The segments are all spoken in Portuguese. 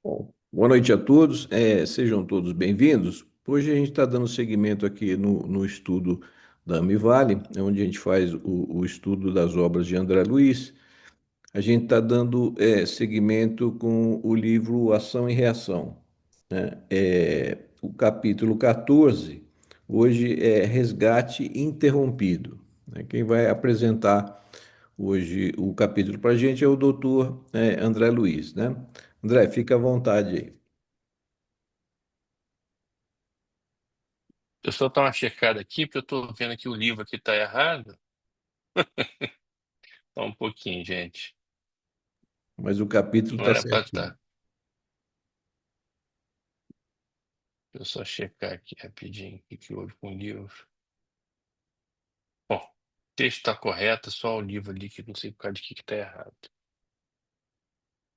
Bom, boa noite a todos, sejam todos bem-vindos. Hoje a gente está dando seguimento aqui no estudo da Amivale, onde a gente faz o estudo das obras de André Luiz. A gente está dando seguimento com o livro Ação e Reação, né? O capítulo 14, hoje é Resgate Interrompido, né? Quem vai apresentar hoje o capítulo para a gente é o doutor André Luiz, né? André, fica à vontade aí. Eu só dar uma checada aqui, porque eu estou vendo que o livro aqui está errado. Só um pouquinho, gente. Mas o capítulo Não está era para certinho. estar. Deixa eu só checar aqui rapidinho o que que houve com o livro. Bom, o texto está correto, só o livro ali que não sei por causa de que está errado.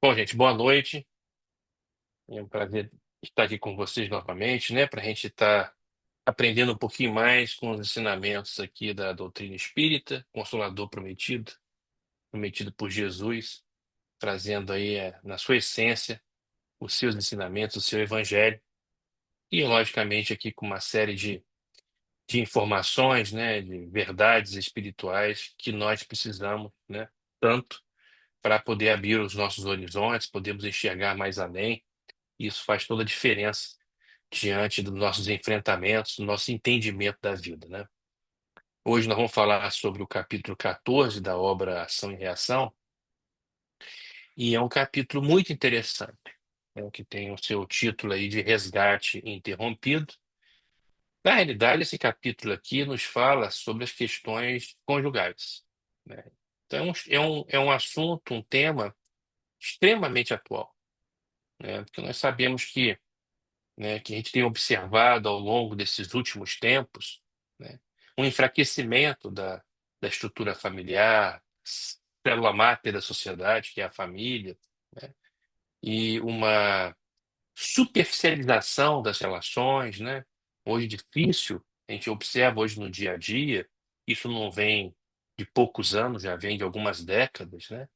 Bom, gente, boa noite. É um prazer estar aqui com vocês novamente, né? Para a gente estar aprendendo um pouquinho mais com os ensinamentos aqui da doutrina espírita, Consolador prometido, prometido por Jesus, trazendo aí na sua essência os seus ensinamentos, o seu evangelho, e logicamente aqui com uma série de informações, né, de verdades espirituais que nós precisamos, né, tanto para poder abrir os nossos horizontes, podemos enxergar mais além. Isso faz toda a diferença diante dos nossos enfrentamentos, do nosso entendimento da vida, né? Hoje nós vamos falar sobre o capítulo 14 da obra Ação e Reação, e é um capítulo muito interessante, né, que tem o seu título aí de Resgate Interrompido. Na realidade, esse capítulo aqui nos fala sobre as questões conjugais, né? Então, é um assunto, um tema extremamente atual, né? Porque nós sabemos que a gente tem observado ao longo desses últimos tempos, né, um enfraquecimento da estrutura familiar, célula máter da sociedade, que é a família, né, e uma superficialização das relações, né? Hoje difícil, a gente observa hoje no dia a dia, isso não vem de poucos anos, já vem de algumas décadas, né?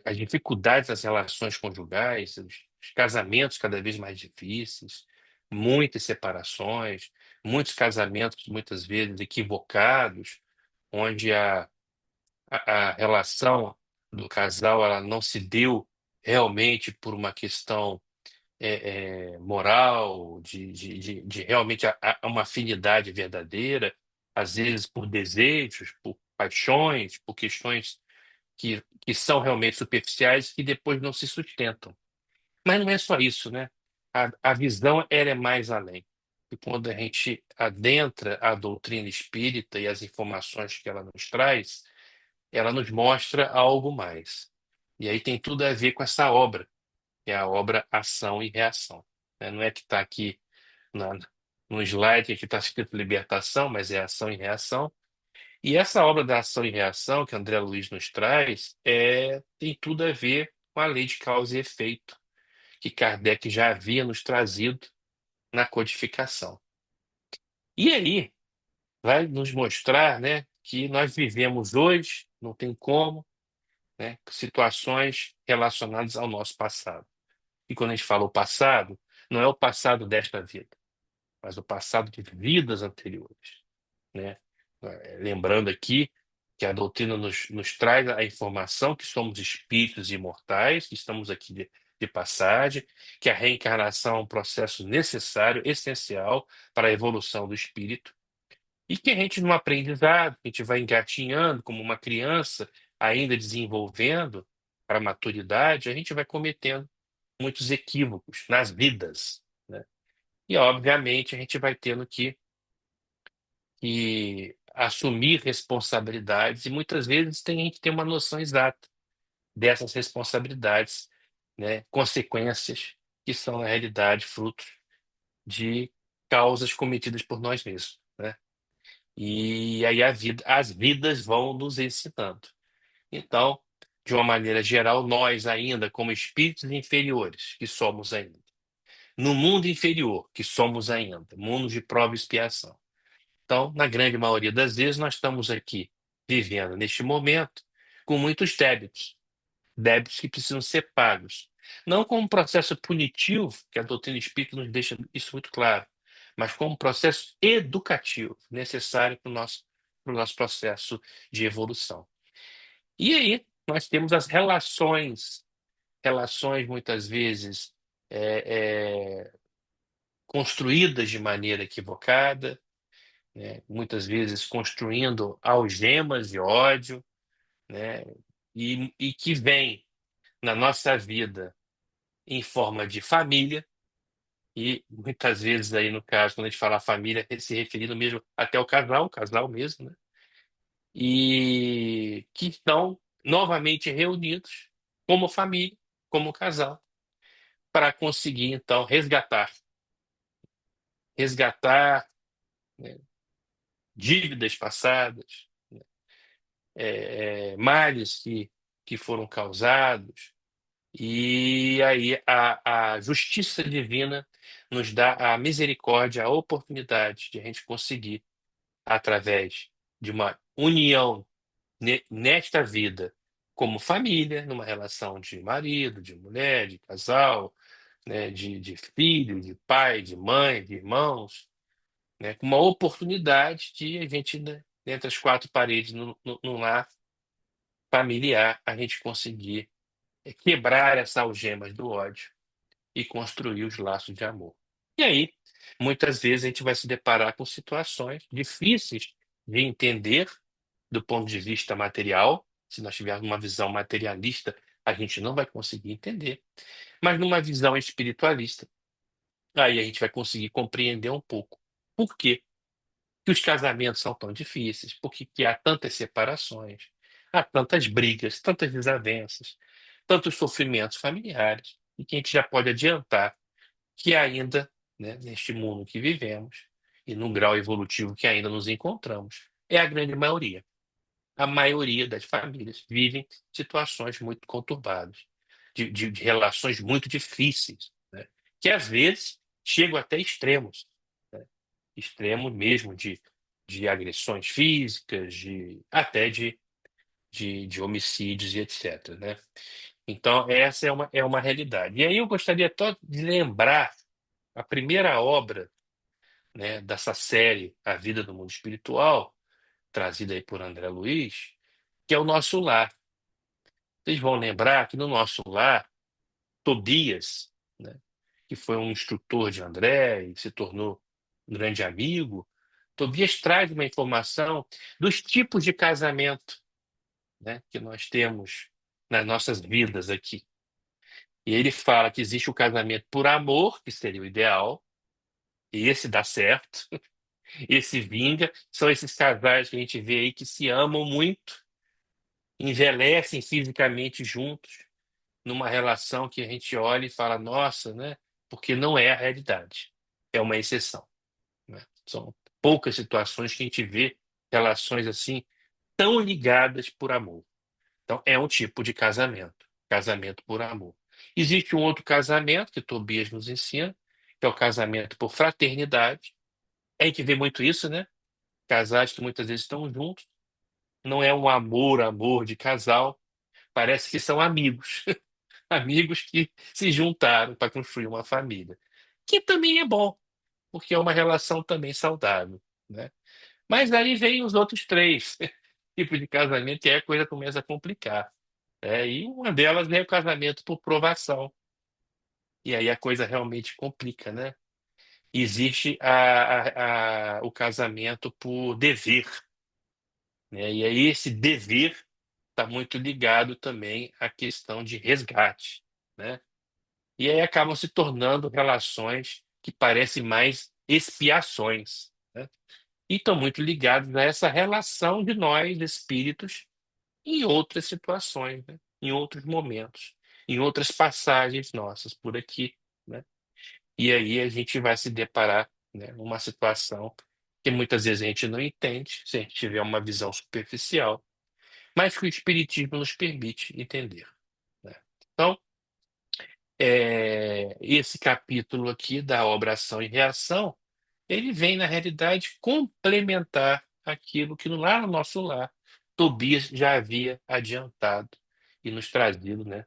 As dificuldades das relações conjugais, os casamentos cada vez mais difíceis, muitas separações, muitos casamentos muitas vezes equivocados, onde a relação do casal ela não se deu realmente por uma questão moral, de realmente uma afinidade verdadeira, às vezes por desejos, por paixões, por questões que são realmente superficiais que depois não se sustentam. Mas não é só isso, né? A visão ela é mais além. E quando a gente adentra a doutrina espírita e as informações que ela nos traz, ela nos mostra algo mais. E aí tem tudo a ver com essa obra, que é a obra Ação e Reação, né? Não é que está aqui na- no slide que está escrito libertação, mas é ação e reação. E essa obra da ação e reação que André Luiz nos traz tem tudo a ver com a lei de causa e efeito, que Kardec já havia nos trazido na codificação. E aí vai nos mostrar, né, que nós vivemos hoje, não tem como, né, situações relacionadas ao nosso passado. E quando a gente fala o passado, não é o passado desta vida, mas o passado de vidas anteriores, né? Lembrando aqui que a doutrina nos traz a informação que somos espíritos imortais, que estamos aqui de passagem, que a reencarnação é um processo necessário, essencial para a evolução do espírito, e que a gente, no aprendizado, a gente vai engatinhando como uma criança, ainda desenvolvendo para a maturidade, a gente vai cometendo muitos equívocos nas vidas, né? E, obviamente, a gente vai tendo que assumir responsabilidades, e muitas vezes a gente tem uma noção exata dessas responsabilidades, né? Consequências que são, na realidade, frutos de causas cometidas por nós mesmos, né? E aí as vidas vão nos ensinando. Então, de uma maneira geral, nós ainda, como espíritos inferiores, que somos ainda, no mundo inferior, que somos ainda, mundo de prova e expiação. Então, na grande maioria das vezes, nós estamos aqui vivendo neste momento com muitos débitos. débitos que precisam ser pagos. Não como um processo punitivo, que a doutrina espírita nos deixa isso muito claro, mas como um processo educativo, necessário para o nosso processo de evolução. E aí nós temos as relações muitas vezes construídas de maneira equivocada, né? Muitas vezes construindo algemas de ódio, né? E que vem na nossa vida em forma de família, e muitas vezes aí no caso, quando a gente fala família, se referindo mesmo até o casal mesmo, né? E que estão novamente reunidos como família, como casal, para conseguir então resgatar, né, dívidas passadas, males que foram causados. E aí a justiça divina nos dá a misericórdia, a oportunidade de a gente conseguir, através de uma união nesta vida, como família, numa relação de marido, de mulher, de casal, né, de filho, de pai, de mãe, de irmãos, né, com uma oportunidade de a gente, né, dentro das quatro paredes, num lar familiar, a gente conseguir quebrar essas algemas do ódio e construir os laços de amor. E aí, muitas vezes a gente vai se deparar com situações difíceis de entender do ponto de vista material. Se nós tivermos uma visão materialista, a gente não vai conseguir entender. Mas numa visão espiritualista, aí a gente vai conseguir compreender um pouco por que os casamentos são tão difíceis, por que há tantas separações, há tantas brigas, tantas desavenças, tantos sofrimentos familiares, e que a gente já pode adiantar que ainda, né, neste mundo que vivemos, e no grau evolutivo que ainda nos encontramos, é a grande maioria. A maioria das famílias vivem situações muito conturbadas, de relações muito difíceis, né, que às vezes chegam até extremos, né, extremos mesmo de agressões físicas, até de homicídios e etc., né? Então, essa é uma realidade. E aí eu gostaria só de lembrar a primeira obra, né, dessa série A Vida do Mundo Espiritual, trazida aí por André Luiz, que é o Nosso Lar. Vocês vão lembrar que no Nosso Lar, Tobias, né, que foi um instrutor de André e se tornou um grande amigo, Tobias traz uma informação dos tipos de casamento, né, que nós temos nas nossas vidas aqui. E ele fala que existe o casamento por amor, que seria o ideal, e esse dá certo, esse vinga. São esses casais que a gente vê aí que se amam muito, envelhecem fisicamente juntos, numa relação que a gente olha e fala, nossa, né? Porque não é a realidade, é uma exceção, né? São poucas situações que a gente vê relações assim tão ligadas por amor. Então, é um tipo de casamento, casamento por amor. Existe um outro casamento que Tobias nos ensina, que é o casamento por fraternidade. A gente vê muito isso, né? Casais que muitas vezes estão juntos, não é um amor, amor de casal, parece que são amigos, amigos que se juntaram para construir uma família, que também é bom, porque é uma relação também saudável, né? Mas aí vem os outros três tipos de casamento, e aí a coisa começa a complicar. E uma delas é o casamento por provação. E aí a coisa realmente complica, né? Existe o casamento por dever, né? E aí esse dever está muito ligado também à questão de resgate, né? E aí acabam se tornando relações que parecem mais expiações, né? E estão muito ligados a essa relação de nós, espíritos, em outras situações, né? Em outros momentos, em outras passagens nossas por aqui, né? E aí a gente vai se deparar, né, numa situação que muitas vezes a gente não entende, se a gente tiver uma visão superficial, mas que o Espiritismo nos permite entender, né? Então, esse capítulo aqui da obra Ação e Reação, ele vem, na realidade, complementar aquilo que lá no Nosso Lar, Tobias já havia adiantado e nos trazido, né?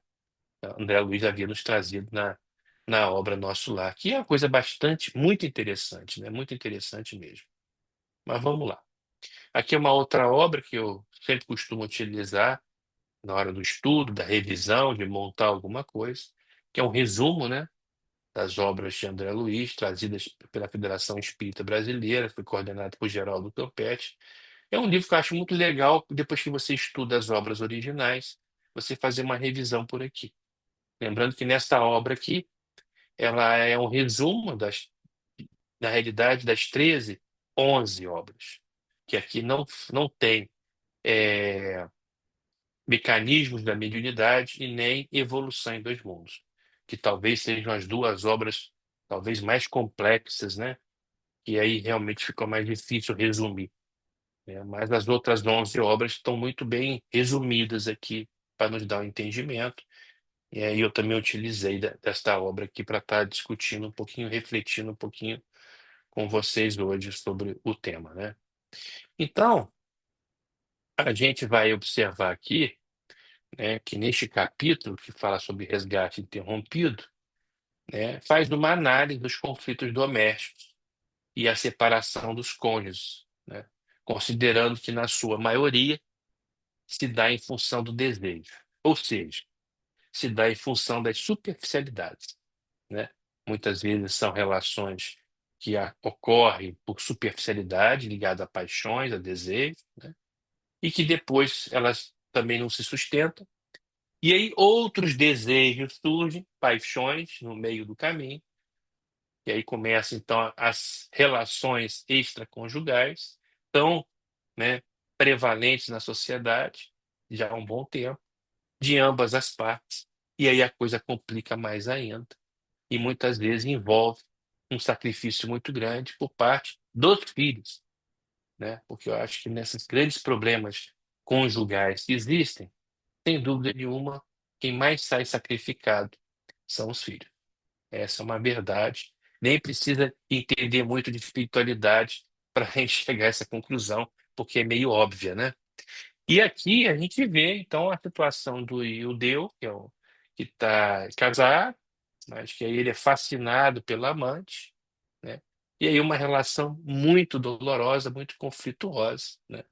André Luiz havia nos trazido na obra Nosso Lar, que é uma coisa bastante, muito interessante, né? Muito interessante mesmo. Mas vamos lá. Aqui é uma outra obra que eu sempre costumo utilizar na hora do estudo, da revisão, de montar alguma coisa, que é um resumo, né, das obras de André Luiz, trazidas pela Federação Espírita Brasileira, foi coordenado por Geraldo Campetti. É um livro que eu acho muito legal, depois que você estuda as obras originais, você fazer uma revisão por aqui. Lembrando que nesta obra aqui, ela é um resumo na realidade, das 13, 11 obras, que aqui não tem é, mecanismos da mediunidade e nem evolução em dois mundos, que talvez sejam as duas obras talvez mais complexas, né? Que aí realmente ficou mais difícil resumir, né? Mas as outras 11 obras estão muito bem resumidas aqui para nos dar um entendimento. E aí eu também utilizei desta obra aqui para estar discutindo um pouquinho, refletindo um pouquinho com vocês hoje sobre o tema, né? Então, a gente vai observar aqui, né, que neste capítulo que fala sobre resgate interrompido, né, faz uma análise dos conflitos domésticos e a separação dos cônjuges, né, considerando que, na sua maioria, se dá em função do desejo, ou seja, se dá em função das superficialidades, né? Muitas vezes são relações que ocorrem por superficialidade, ligada a paixões, a desejos, né? E que depois elas também não se sustentam. E aí outros desejos surgem, paixões no meio do caminho, e aí começam então as relações extraconjugais, tão, né, prevalentes na sociedade já há um bom tempo, de ambas as partes, e aí a coisa complica mais ainda, e muitas vezes envolve um sacrifício muito grande por parte dos filhos, né? Porque eu acho que nesses grandes problemas conjugais que existem, sem dúvida nenhuma, quem mais sai sacrificado são os filhos. Essa é uma verdade. Nem precisa entender muito de espiritualidade para a gente chegar a essa conclusão, porque é meio óbvia, né? E aqui a gente vê, então, a situação do Iudeu, que é o que está casado, mas que aí ele é fascinado pela amante, né? E aí uma relação muito dolorosa, muito conflituosa, né?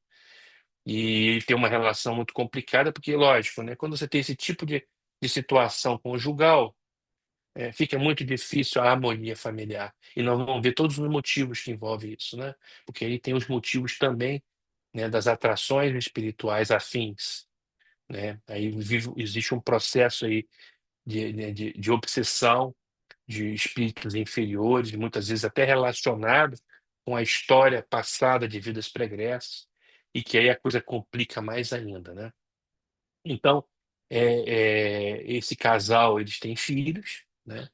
E tem uma relação muito complicada, porque, lógico, né, quando você tem esse tipo de situação conjugal, fica muito difícil a harmonia familiar. E nós vamos ver todos os motivos que envolvem isso, né? Porque aí tem os motivos também, né, das atrações espirituais afins, né? Aí existe um processo aí de obsessão de espíritos inferiores, muitas vezes até relacionado com a história passada de vidas pregressas, e que aí a coisa complica mais ainda, né? Então, esse casal, eles têm filhos, né?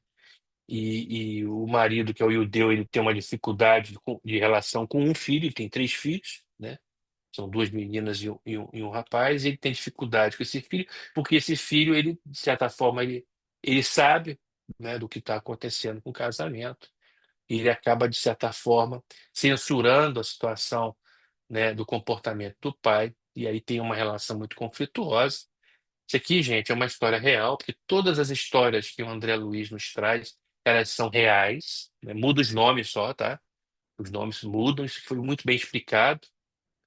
E o marido, que é o Iudeu, ele tem uma dificuldade de relação com um filho, ele tem três filhos, né? São duas meninas e um rapaz, e ele tem dificuldade com esse filho, porque esse filho, ele, de certa forma, ele sabe, né, do que está acontecendo com o casamento, e ele acaba, de certa forma, censurando a situação, né, do comportamento do pai, e aí tem uma relação muito conflituosa. Isso aqui, gente, é uma história real, porque todas as histórias que o André Luiz nos traz, elas são reais, né? Muda os nomes só, tá? Os nomes mudam, isso foi muito bem explicado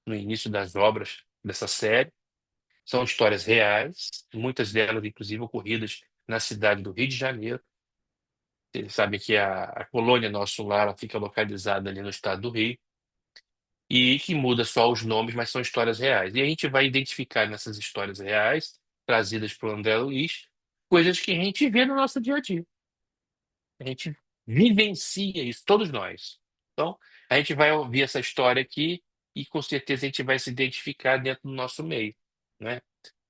no início das obras dessa série. São histórias reais, muitas delas, inclusive, ocorridas na cidade do Rio de Janeiro. Vocês sabem que a colônia Nosso Lar ela fica localizada ali no estado do Rio, e que muda só os nomes, mas são histórias reais. E a gente vai identificar nessas histórias reais, trazidas por André Luiz, coisas que a gente vê no nosso dia a dia. A gente vivencia isso, todos nós. Então, a gente vai ouvir essa história aqui e com certeza a gente vai se identificar dentro do nosso meio, né?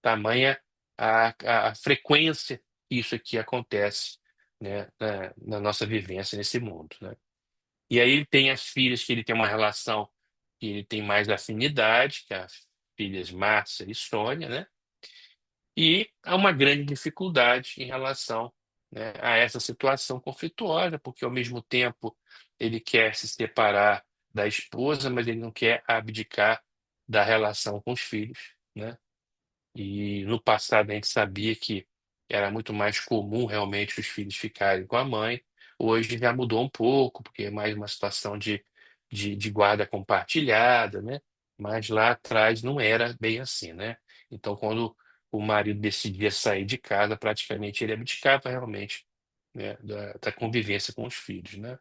Tamanha a frequência que isso aqui acontece, né, na nossa vivência nesse mundo, né? E aí ele tem as filhas que ele tem uma relação que ele tem mais afinidade, que é as filhas Márcia e Sônia, né? E há uma grande dificuldade em relação, né, a essa situação conflituosa, porque ao mesmo tempo ele quer se separar da esposa, mas ele não quer abdicar da relação com os filhos, né? E no passado a gente sabia que era muito mais comum realmente os filhos ficarem com a mãe. Hoje já mudou um pouco, porque é mais uma situação de guarda compartilhada, né? Mas lá atrás não era bem assim, né? Então, quando o marido decidia sair de casa, praticamente ele abdicava realmente, né, da convivência com os filhos, né?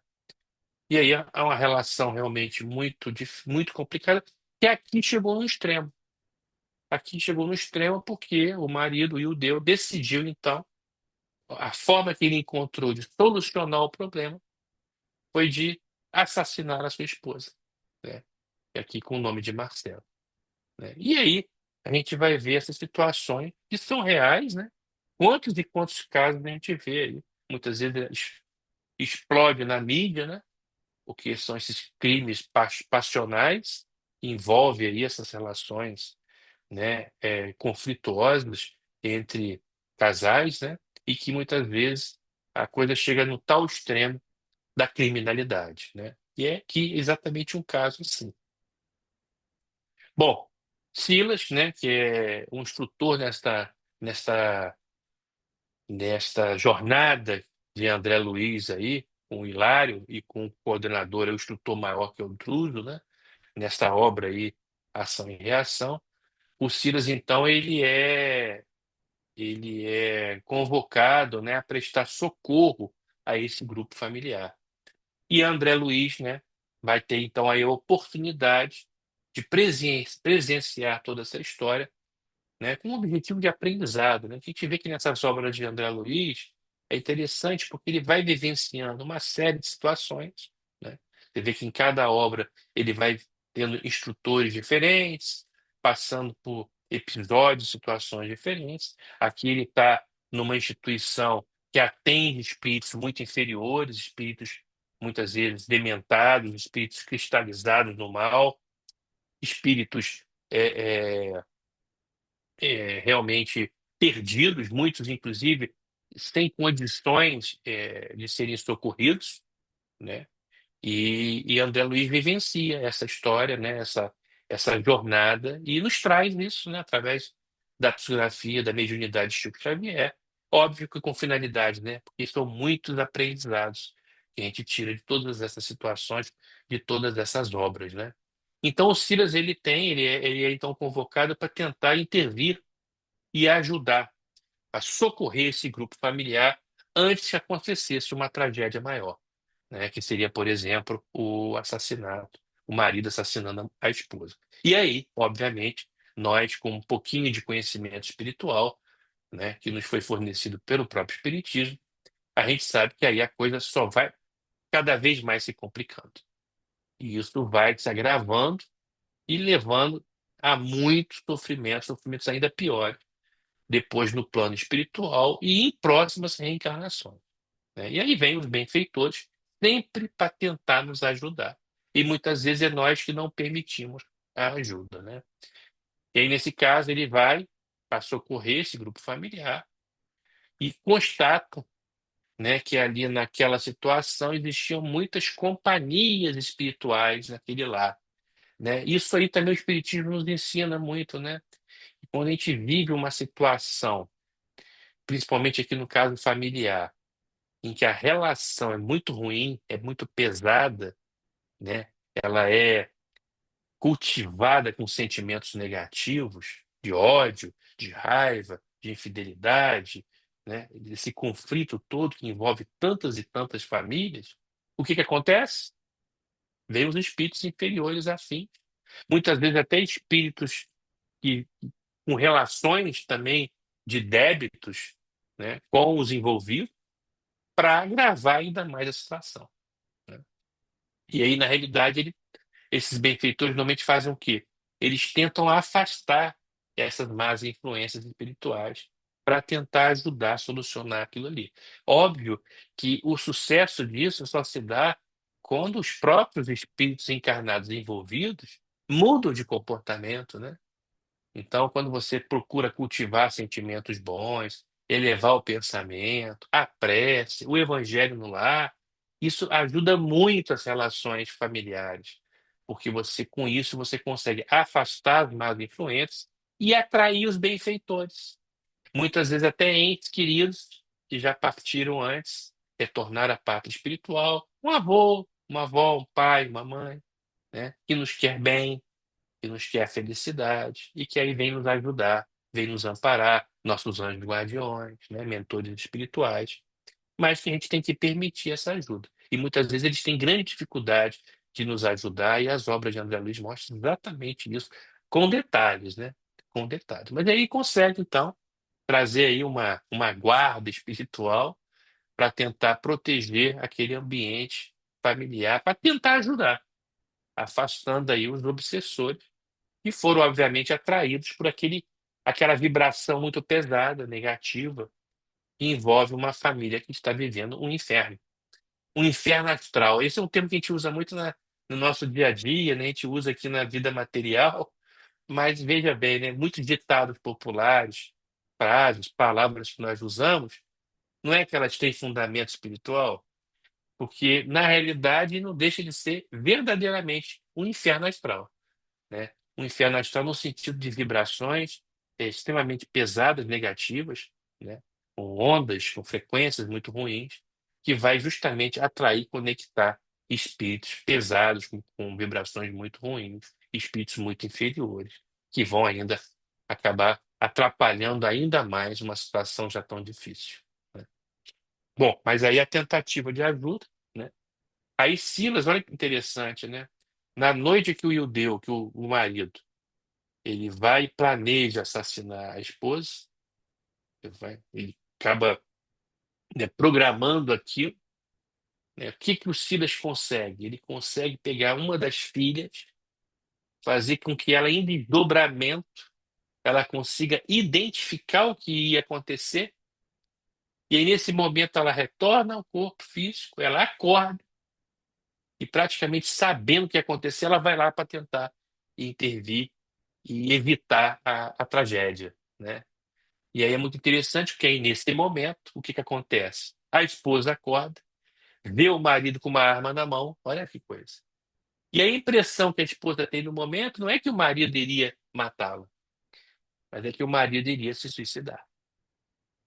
E aí há uma relação realmente muito complicada, que aqui chegou no extremo. Aqui chegou no extremo porque o marido, o Ildeu, decidiu, então, a forma que ele encontrou de solucionar o problema foi de assassinar a sua esposa, né? E aqui com o nome de Marcelo, né? E aí a gente vai ver essas situações que são reais, né? Quantos e quantos casos a gente vê aí? Muitas vezes explode na mídia, né? Porque são esses crimes passionais que envolvem aí essas relações, né, conflituosas entre casais, né, e que muitas vezes a coisa chega no tal extremo da criminalidade, né? E é aqui exatamente um caso assim. Bom, Silas, né, que é um instrutor nesta jornada de André Luiz aí, com o Hilário e com o coordenador, o instrutor maior que é o Druso, né, nesta obra aí, Ação e Reação. O Silas, então, ele é convocado, né, a prestar socorro a esse grupo familiar. E André Luiz, né, vai ter então aí a oportunidade de presenciar toda essa história, né, com o objetivo de aprendizado, né? A gente vê que nessas obras de André Luiz é interessante porque ele vai vivenciando uma série de situações, né? Você vê que em cada obra ele vai tendo instrutores diferentes, passando por episódios, situações diferentes. Aqui ele está numa instituição que atende espíritos muito inferiores, espíritos muitas vezes dementados, espíritos cristalizados no mal, espíritos realmente perdidos, muitos, inclusive, sem condições, de serem socorridos, né? E André Luiz vivencia essa história, né? Essa jornada, e nos traz isso, né? Através da psicografia, da mediunidade de Chico Xavier. Óbvio que com finalidade, né? Porque são muitos aprendizados que a gente tira de todas essas situações, de todas essas obras, né? Então, o Silas, ele é então convocado para tentar intervir e ajudar a socorrer esse grupo familiar antes que acontecesse uma tragédia maior, né? Que seria, por exemplo, o assassinato, o marido assassinando a esposa. E aí, obviamente, nós, com um pouquinho de conhecimento espiritual, né, que nos foi fornecido pelo próprio Espiritismo, a gente sabe que aí a coisa só vai cada vez mais se complicando. E isso vai se agravando e levando a muitos sofrimentos, sofrimentos ainda piores depois no plano espiritual e em próximas reencarnações, né? E aí vem os benfeitores sempre para tentar nos ajudar. E muitas vezes é nós que não permitimos a ajuda, né? E aí, nesse caso, ele vai para socorrer esse grupo familiar e constata, né, que ali naquela situação existiam muitas companhias espirituais naquele lar, né? Isso aí também o Espiritismo nos ensina muito, né? Quando a gente vive uma situação, principalmente aqui no caso familiar, em que a relação é muito ruim, é muito pesada, né? Ela é cultivada com sentimentos negativos, de ódio, de raiva, de infidelidade, né? Esse conflito todo que envolve tantas e tantas famílias, o que que acontece? Vem os espíritos inferiores assim, muitas vezes até espíritos que com relações também de débitos, né, com os envolvidos, para agravar ainda mais a situação, né? E aí, na realidade, esses benfeitores normalmente fazem o quê? Eles tentam afastar essas más influências espirituais para tentar ajudar a solucionar aquilo ali. Óbvio que o sucesso disso só se dá quando os próprios espíritos encarnados envolvidos mudam de comportamento, né? Então, quando você procura cultivar sentimentos bons, elevar o pensamento, a prece, o evangelho no lar, isso ajuda muito as relações familiares, porque você, com isso, você consegue afastar as más influências e atrair os benfeitores. Muitas vezes até entes queridos que já partiram antes, retornar à pátria espiritual, um avô, uma avó, um pai, uma mãe, né, que nos quer bem, que nos quer felicidade e que aí vem nos ajudar, vem nos amparar, nossos anjos guardiões, né, mentores espirituais, mas que a gente tem que permitir essa ajuda. E muitas vezes eles têm grande dificuldade de nos ajudar, e as obras de André Luiz mostram exatamente isso, com detalhes, né? Com detalhes. Mas aí consegue, então, trazer aí uma guarda espiritual para tentar proteger aquele ambiente familiar, para tentar ajudar, afastando aí os obsessores, que foram, obviamente, atraídos por aquela vibração muito pesada, negativa, que envolve uma família que está vivendo um inferno astral. Esse é um termo que a gente usa muito no nosso dia a dia, né? A gente usa aqui na vida material, mas veja bem, né? Muitos ditados populares, frases, palavras que nós usamos, não é que elas têm fundamento espiritual, porque na realidade não deixa de ser verdadeiramente um inferno astral, né? Um inferno astral no sentido de vibrações extremamente pesadas, negativas, né? Com ondas, com frequências muito ruins, que vai justamente atrair, conectar espíritos pesados, com vibrações muito ruins, espíritos muito inferiores, que vão ainda acabar atrapalhando ainda mais uma situação já tão difícil, né? Bom, mas aí a tentativa de ajuda, né? Aí Silas, olha que interessante, né? Na noite que oIldeu, que o marido, ele vai e planeja assassinar a esposa, ele acaba, né, programando aquilo, né? O que que o Silas consegue? Ele consegue pegar uma das filhas, fazer com que ela, em desdobramento, ela consiga identificar o que ia acontecer, e aí, nesse momento, ela retorna ao corpo físico, ela acorda, e praticamente sabendo o que ia acontecer, ela vai lá para tentar intervir e evitar a tragédia, né? E aí é muito interessante porque aí nesse momento, o que que acontece? A esposa acorda, vê o marido com uma arma na mão, olha que coisa. E a impressão que a esposa tem no momento não é que o marido iria matá-la, mas é que o marido iria se suicidar.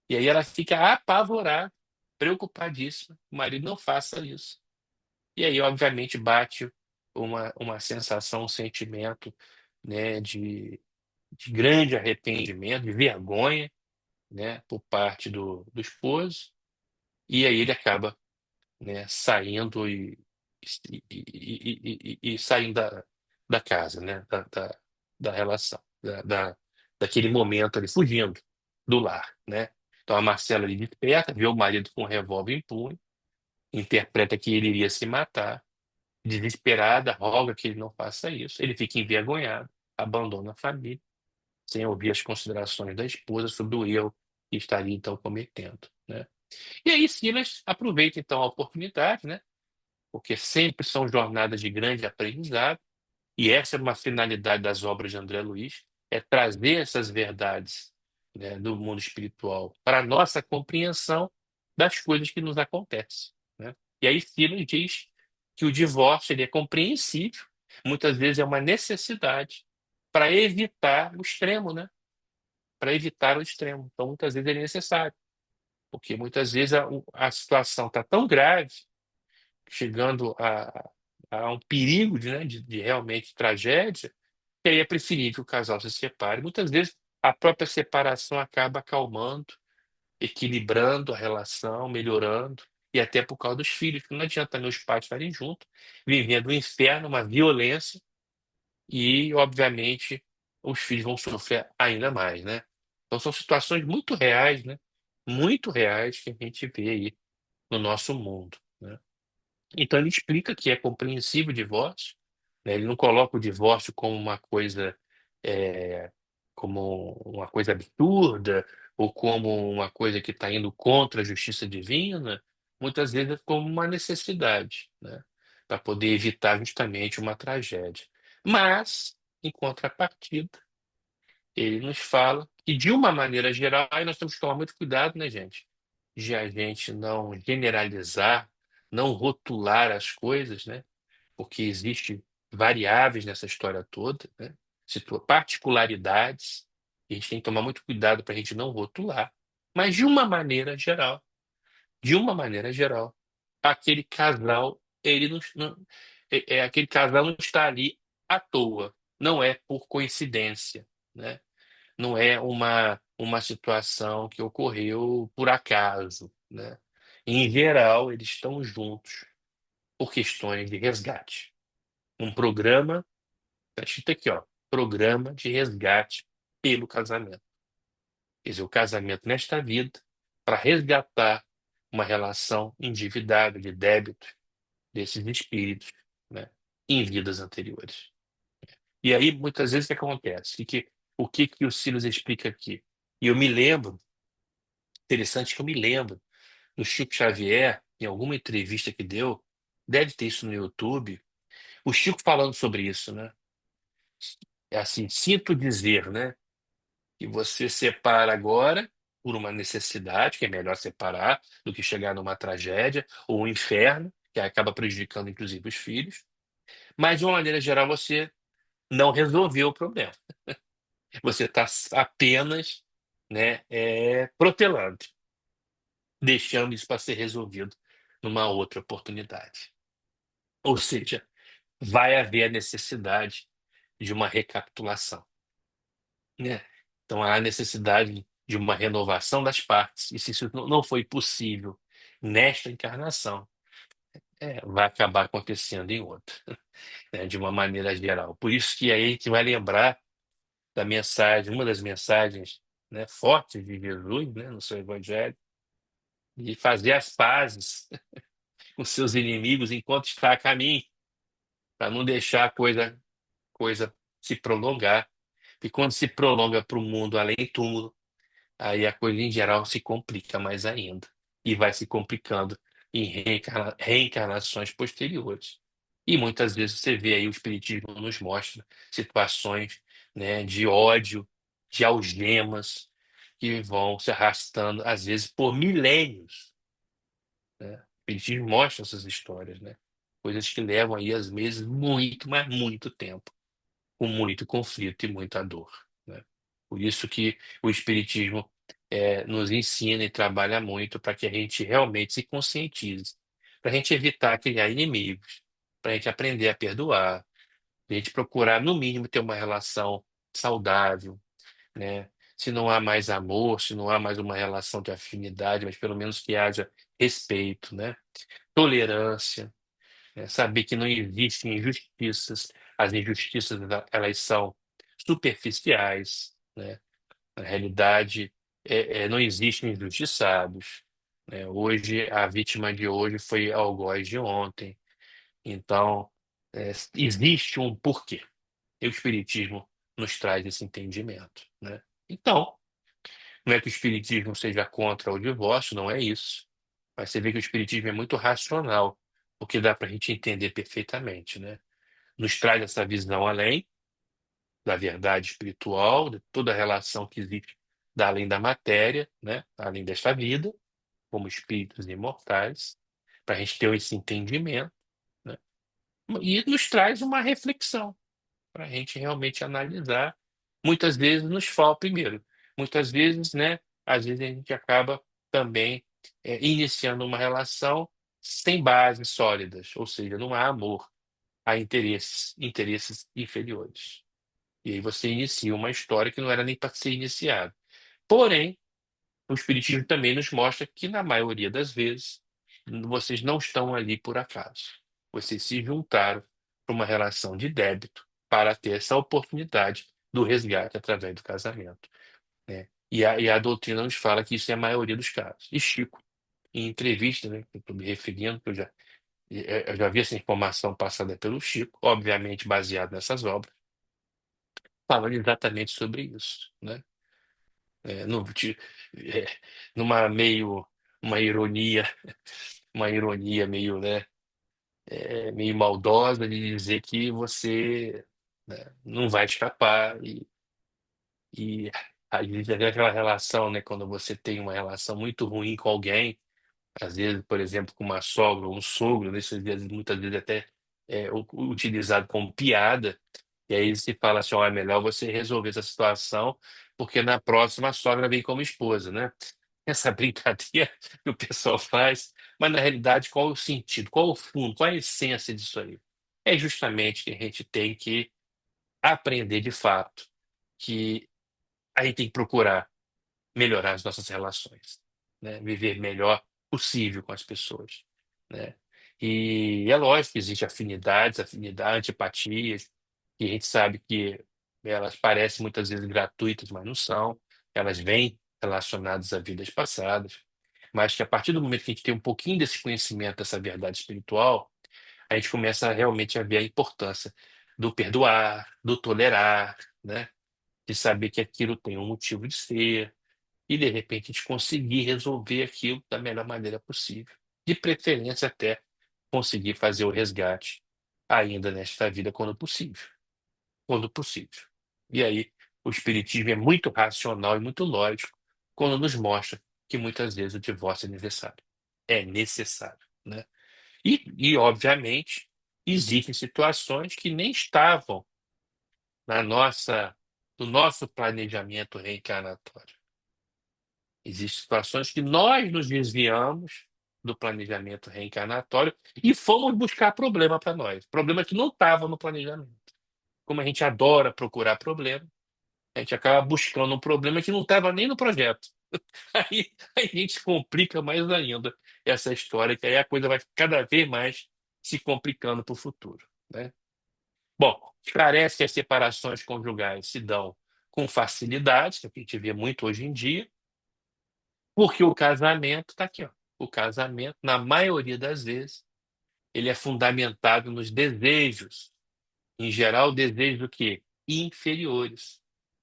E aí ela fica apavorada, preocupadíssima, o marido não faça isso. E aí, obviamente, bate uma sensação, um sentimento, né, de grande arrependimento, de vergonha, né, por parte do esposo, e aí ele acaba, né, saindo e saindo da casa, né, da relação, daquele momento ali, fugindo do lar, né? Então a Marcela ali desperta, vê o marido com um revólver em punho, interpreta que ele iria se matar, desesperada, roga que ele não faça isso, ele fica envergonhado, abandona a família, sem ouvir as considerações da esposa sobre o erro que estaria então cometendo, né? E aí Silas aproveita então a oportunidade, né? Porque sempre são jornadas de grande aprendizado, e essa é uma finalidade das obras de André Luiz, é trazer essas verdades, né, do mundo espiritual para a nossa compreensão das coisas que nos acontecem, né? E aí Silas diz que o divórcio ele é compreensível, muitas vezes é uma necessidade para evitar o extremo, né? Para evitar o extremo. Então, muitas vezes ele é necessário, porque muitas vezes a situação está tão grave, chegando a um perigo de realmente tragédia, que aí é preferível que o casal se separe. Muitas vezes a própria separação acaba acalmando, equilibrando a relação, melhorando, e até por causa dos filhos, porque não adianta também os pais estarem juntos, vivendo um inferno, uma violência, e, obviamente, os filhos vão sofrer ainda mais, né? Então são situações muito reais, né? Muito reais que a gente vê aí no nosso mundo, né? Então ele explica que é compreensível o divórcio, né? Ele não coloca o divórcio é, como uma coisa absurda ou como uma coisa que está indo contra a justiça divina, muitas vezes é como uma necessidade, né? Para poder evitar justamente uma tragédia. Mas, em contrapartida, ele nos fala que, de uma maneira geral, aí nós temos que tomar muito cuidado, né, gente? De a gente não generalizar, não rotular as coisas, né? Porque existe variáveis nessa história toda, né? Particularidades. A gente tem que tomar muito cuidado para a gente não rotular. Mas de uma maneira geral, aquele casal, ele aquele casal não está ali à toa, não é por coincidência, né? Não é uma situação que ocorreu por acaso, né? Em geral, eles estão juntos por questões de resgate. Um programa, está escrito aqui, ó, programa de resgate pelo casamento. Quer dizer, o casamento nesta vida para resgatar uma relação endividada de débito desses espíritos, né, em vidas anteriores. E aí, muitas vezes, o que acontece? O que que o Silas explica aqui? E eu me lembro, interessante que eu me lembro do Chico Xavier, em alguma entrevista que deu, deve ter isso no YouTube, o Chico falando sobre isso, né? É assim, sinto dizer, né, que você separa agora por uma necessidade, que é melhor separar do que chegar numa tragédia ou um inferno, que acaba prejudicando inclusive os filhos, mas de uma maneira geral você não resolveu o problema. Você está apenas, né, protelando, deixando isso para ser resolvido numa outra oportunidade. Ou seja, vai haver a necessidade de uma recapitulação, né? Então há a necessidade de uma renovação das partes. E se isso não foi possível nesta encarnação, vai acabar acontecendo em outra, né, de uma maneira geral. Por isso que aí a gente vai lembrar da mensagem, uma das mensagens, né, fortes de Jesus, né, no seu Evangelho, de fazer as pazes com seus inimigos enquanto está a caminho, para não deixar a coisa se prolongar. E quando se prolonga para o mundo além do túmulo, aí a coisa em geral se complica mais ainda. E vai se complicando em reencarnações posteriores. E muitas vezes você vê aí o Espiritismo nos mostra situações, né, de ódio, de algemas, que vão se arrastando, às vezes, por milênios, né? O Espiritismo mostra essas histórias, né? Coisas que levam aí, às vezes, muito, mas muito tempo, com muito conflito e muita dor, né? Por isso que o Espiritismo nos ensina e trabalha muito para que a gente realmente se conscientize, para a gente evitar criar inimigos, para a gente aprender a perdoar, para a gente procurar, no mínimo, ter uma relação saudável, né? Se não há mais amor, se não há mais uma relação de afinidade, mas pelo menos que haja respeito, né? Tolerância, né? Saber que não existem injustiças, as injustiças elas são superficiais, né? Na realidade, não existem injustiçados, né? Hoje, a vítima de hoje foi algoz de ontem. Então, existe um porquê. E o Espiritismo nos traz esse entendimento, né? Então, não é que o Espiritismo seja contra o divórcio, não é isso. Mas você vê que o Espiritismo é muito racional, porque dá para a gente entender perfeitamente, né? Nos traz essa visão além da verdade espiritual, de toda a relação que existe da além da matéria, né? Além desta vida, como espíritos imortais, para a gente ter esse entendimento, né? E nos traz uma reflexão para a gente realmente analisar. Muitas vezes nos falta primeiro. Muitas vezes, né? Às vezes a gente acaba também iniciando uma relação sem bases sólidas, ou seja, não há amor, há interesses inferiores. E aí você inicia uma história que não era nem para ser iniciada. Porém, o Espiritismo também nos mostra que, na maioria das vezes, vocês não estão ali por acaso. Vocês se juntaram para uma relação de débito para ter essa oportunidade do resgate através do casamento, né? E a doutrina nos fala que isso é a maioria dos casos. E Chico, em entrevista, né, que eu estou me referindo, que eu já vi essa informação passada pelo Chico, obviamente baseado nessas obras, falando exatamente sobre isso, né? É, no, ti- é, numa meio uma ironia meio, né, meio maldosa de dizer que você, né, não vai escapar e às vezes é aquela relação, né, quando você tem uma relação muito ruim com alguém, às vezes, por exemplo, com uma sogra ou um sogro, muitas vezes até utilizado como piada. E aí se fala assim, ó, é melhor você resolver essa situação, porque na próxima a sogra vem como esposa, né? Essa brincadeira que o pessoal faz, mas na realidade qual é o sentido, qual é o fundo, qual é a essência disso aí? É justamente que a gente tem que aprender de fato que a gente tem que procurar melhorar as nossas relações, né? Viver melhor possível com as pessoas, né? E é lógico que existe afinidade, antipatias, e a gente sabe que elas parecem muitas vezes gratuitas, mas não são. Elas vêm relacionadas a vidas passadas, mas que a partir do momento que a gente tem um pouquinho desse conhecimento, dessa verdade espiritual, a gente começa realmente a ver a importância do perdoar, do tolerar, né? De saber que aquilo tem um motivo de ser, e de repente a gente conseguir resolver aquilo da melhor maneira possível. De preferência até conseguir fazer o resgate ainda nesta vida quando possível. Quando possível. E aí o espiritismo é muito racional e muito lógico quando nos mostra que muitas vezes o divórcio é necessário. É necessário, né? Obviamente, existem situações que nem estavam na nossa, no nosso planejamento reencarnatório. Existem situações que nós nos desviamos do planejamento reencarnatório e fomos buscar problema para nós. Problema que não estava no planejamento. Como a gente adora procurar problema, a gente acaba buscando um problema que não estava nem no projeto. Aí a gente complica mais ainda essa história, que aí a coisa vai cada vez mais se complicando para o futuro, né? Bom, parece que as separações conjugais se dão com facilidade, que é o que a gente vê muito hoje em dia, porque o casamento está aqui, ó. O casamento, na maioria das vezes, ele é fundamentado nos desejos, em geral, desejos do quê? Inferiores,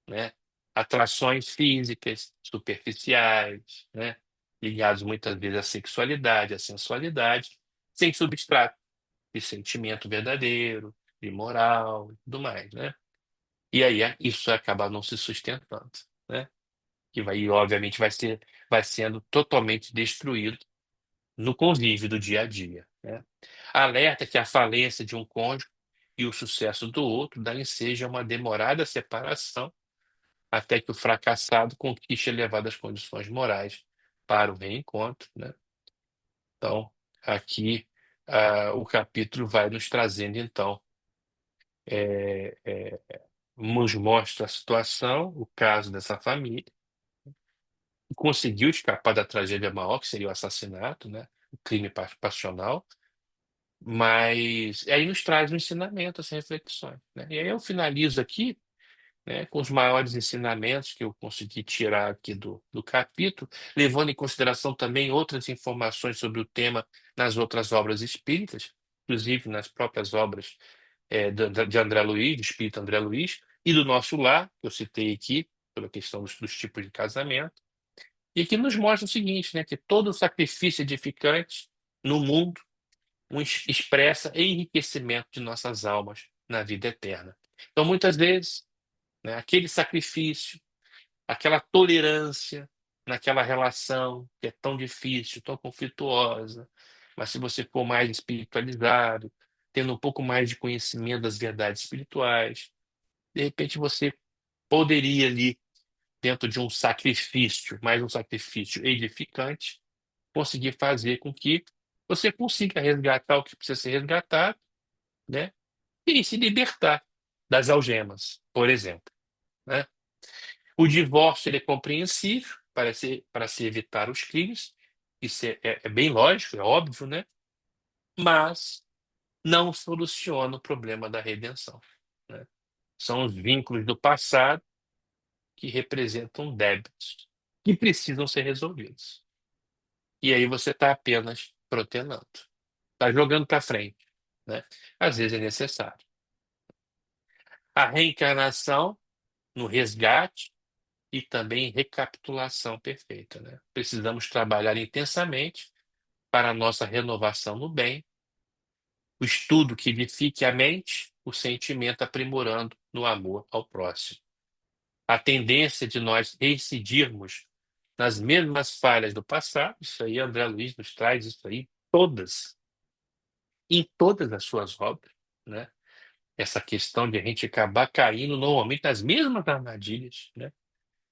né? Atrações físicas, superficiais, né? Ligados muitas vezes à sexualidade, à sensualidade, sem substrato de sentimento verdadeiro, de moral e tudo mais, né? E aí isso acaba não se sustentando, né? Que vai, obviamente, vai sendo totalmente destruído no convívio do dia a dia, né? Alerta que a falência de um cônjuge e o sucesso do outro daí seja uma demorada separação até que o fracassado conquiste elevadas condições morais para o reencontro, né? Então, aqui o capítulo vai nos trazendo, então, nos mostra a situação, o caso dessa família, que conseguiu escapar da tragédia maior, que seria o assassinato, né? O crime passional. Mas aí nos traz um ensinamento, essas reflexões, né? E aí eu finalizo aqui, né, com os maiores ensinamentos que eu consegui tirar aqui do capítulo, levando em consideração também outras informações sobre o tema nas outras obras espíritas, inclusive nas próprias obras de André Luiz, do espírito André Luiz, e do Nosso Lar, que eu citei aqui, pela questão dos tipos de casamento, e que nos mostra o seguinte, né, que todo sacrifício edificante no mundo expressa enriquecimento de nossas almas na vida eterna. Então, muitas vezes, né, aquele sacrifício, aquela tolerância naquela relação que é tão difícil, tão conflituosa, mas se você for mais espiritualizado, tendo um pouco mais de conhecimento das verdades espirituais, de repente você poderia ali, dentro de um sacrifício, mais um sacrifício edificante, conseguir fazer com que você consiga resgatar o que precisa ser resgatado, né? E se libertar das algemas, por exemplo, né? O divórcio ele é compreensível para se evitar os crimes, isso é bem lógico, é óbvio, né? Mas não soluciona o problema da redenção, né? São os vínculos do passado que representam débitos que precisam ser resolvidos. E aí você está apenas protelando, está jogando para frente, né? Às vezes é necessário. A reencarnação no resgate e também recapitulação perfeita, né? Precisamos trabalhar intensamente para a nossa renovação no bem, o estudo que edifique a mente, o sentimento aprimorando no amor ao próximo. A tendência de nós reincidirmos nas mesmas falhas do passado, isso aí André Luiz nos traz isso aí, todas, em todas as suas obras, né? essa questão de a gente acabar caindo normalmente nas mesmas armadilhas, né?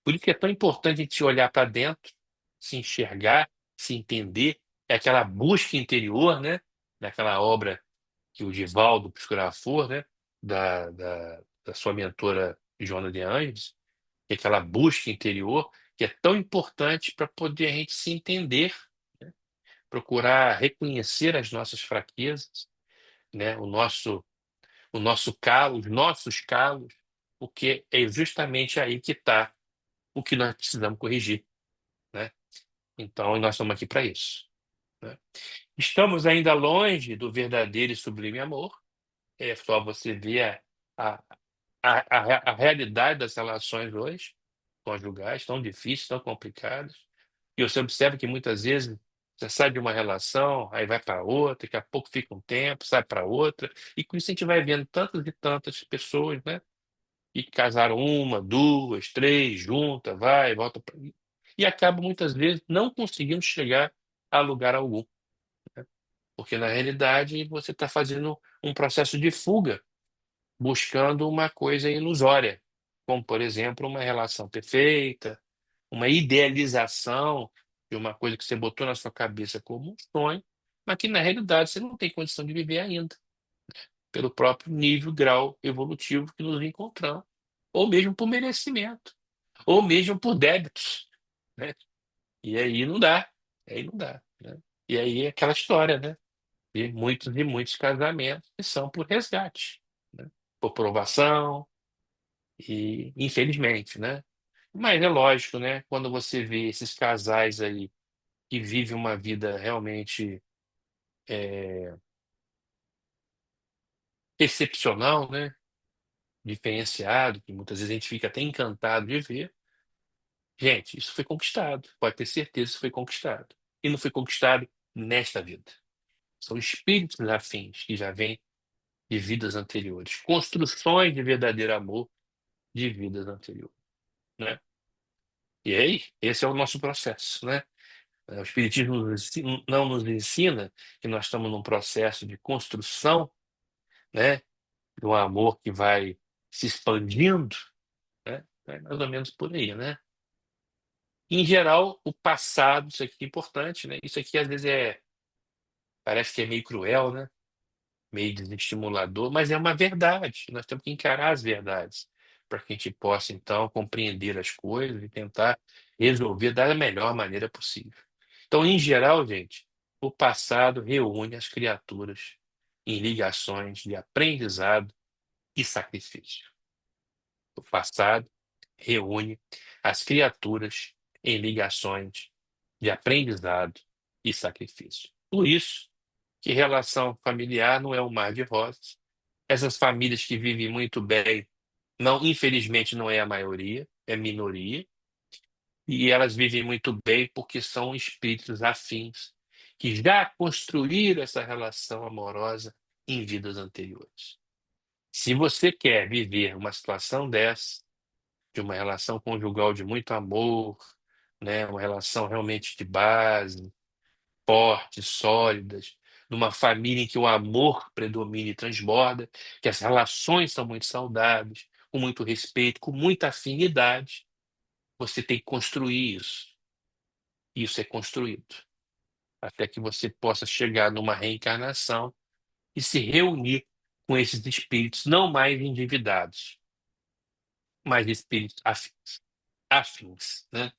Por isso que é tão importante a gente olhar para dentro, se enxergar, se entender, é aquela busca interior, né? Daquela obra que o Divaldo psicografou, né? Da sua mentora Joana de Anjos, que é aquela busca interior que é tão importante para poder a gente se entender, né? Procurar reconhecer as nossas fraquezas, né? O nosso calo, os nossos calos, porque é justamente aí que está o que nós precisamos corrigir, né? Então, nós estamos aqui para isso, né? Estamos ainda longe do verdadeiro e sublime amor. É só você ver a, a realidade das relações hoje, conjugais, tão difíceis, tão complicadas. E você observa que muitas vezes você sai de uma relação, aí vai para outra, daqui a pouco fica um tempo, sai para outra. E com isso a gente vai vendo tantas e tantas pessoas, né? E casaram uma, duas, três, junta, vai, volta pra... E acaba muitas vezes não conseguindo chegar a lugar algum, né? Porque na realidade você está fazendo um processo de fuga, buscando uma coisa ilusória, como por exemplo uma relação perfeita, uma idealização de uma coisa que você botou na sua cabeça como um sonho, mas que na realidade você não tem condição de viver ainda, pelo próprio nível, grau evolutivo que nos encontramos, ou mesmo por merecimento, ou mesmo por débitos, né? E aí não dá, né? E aí é aquela história, né? De muitos casamentos que são por resgate, né? Por provação e infelizmente, né? Mas é lógico, né? Quando você vê esses casais aí que vivem uma vida realmente excepcional, né? Diferenciado, que muitas vezes a gente fica até encantado de ver. Gente, isso foi conquistado. Pode ter certeza que isso foi conquistado. E não foi conquistado nesta vida. São espíritos afins que já vêm de vidas anteriores. Construções de verdadeiro amor de vidas anteriores, né? E aí, esse é o nosso processo, né? O Espiritismo não nos ensina que nós estamos num processo de construção, né? De um amor que vai se expandindo, né? É mais ou menos por aí, né? Em geral, o passado, isso aqui é importante, né? Isso aqui às vezes parece que é meio cruel, né? Meio desestimulador, mas é uma verdade. Nós temos que encarar as verdades para que a gente possa, então, compreender as coisas e tentar resolver da melhor maneira possível. Então, em geral, gente, o passado reúne as criaturas em ligações de aprendizado e sacrifício. O passado reúne as criaturas em ligações de aprendizado e sacrifício. Por isso que relação familiar não é um mar de rosas. Essas famílias que vivem muito bem, não, infelizmente não é a maioria, é minoria, e elas vivem muito bem porque são espíritos afins que já construíram essa relação amorosa em vidas anteriores. Se você quer viver uma situação dessa, de uma relação conjugal de muito amor, né, uma relação realmente de base, fortes, sólidas, numa família em que o amor predomina e transborda, que as relações são muito saudáveis, com muito respeito, com muita afinidade, você tem que construir isso. Isso é construído, até que você possa chegar numa reencarnação e se reunir com esses espíritos não mais endividados, mas espíritos afins, né?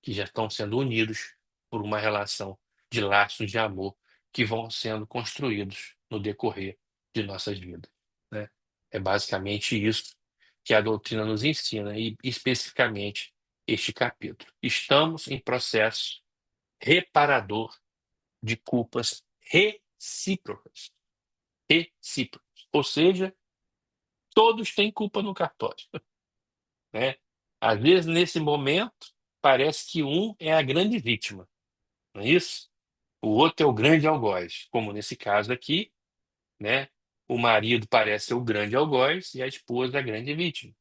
Que já estão sendo unidos por uma relação de laços de amor que vão sendo construídos no decorrer de nossas vidas, né? É basicamente isso que a doutrina nos ensina, e especificamente este capítulo. Estamos em processo reparador de culpas recíprocas. Recíprocas. Ou seja, todos têm culpa no cartório, né? Às vezes, nesse momento, parece que um é a grande vítima, não é isso? O outro é o grande algoz, como nesse caso aqui, né? O marido parece ser o grande algoz e a esposa a grande vítima.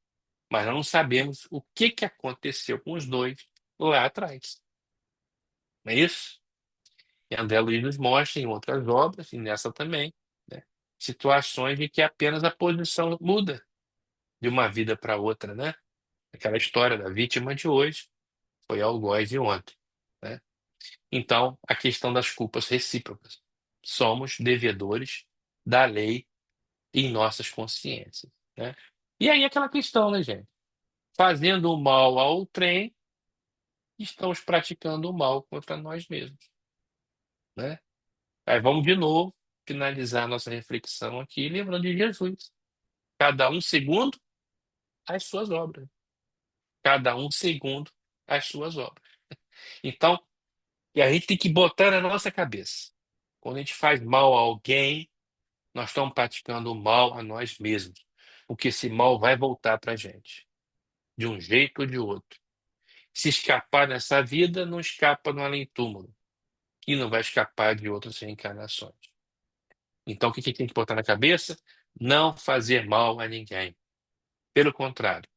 Mas nós não sabemos o que que aconteceu com os dois lá atrás, não é isso? E André Luiz nos mostra em outras obras, e nessa também, né? situações em que apenas a posição muda de uma vida para outra, né? Aquela história da vítima de hoje foi algoz de ontem, né? Então, a questão das culpas recíprocas. Somos devedores da lei em nossas consciências, né? E aí aquela questão, né, gente? Fazendo o mal ao trem, estamos praticando o mal contra nós mesmos, né? Aí vamos de novo finalizar nossa reflexão aqui, lembrando de Jesus. Cada um segundo as suas obras. Cada um segundo as suas obras. Então, e a gente tem que botar na nossa cabeça. Quando a gente faz mal a alguém, nós estamos praticando o mal a nós mesmos. Porque esse mal vai voltar para a gente, de um jeito ou de outro. Se escapar nessa vida, não escapa no além-túmulo. E não vai escapar de outras reencarnações. Então, o que a gente tem que botar na cabeça? Não fazer mal a ninguém. Pelo contrário,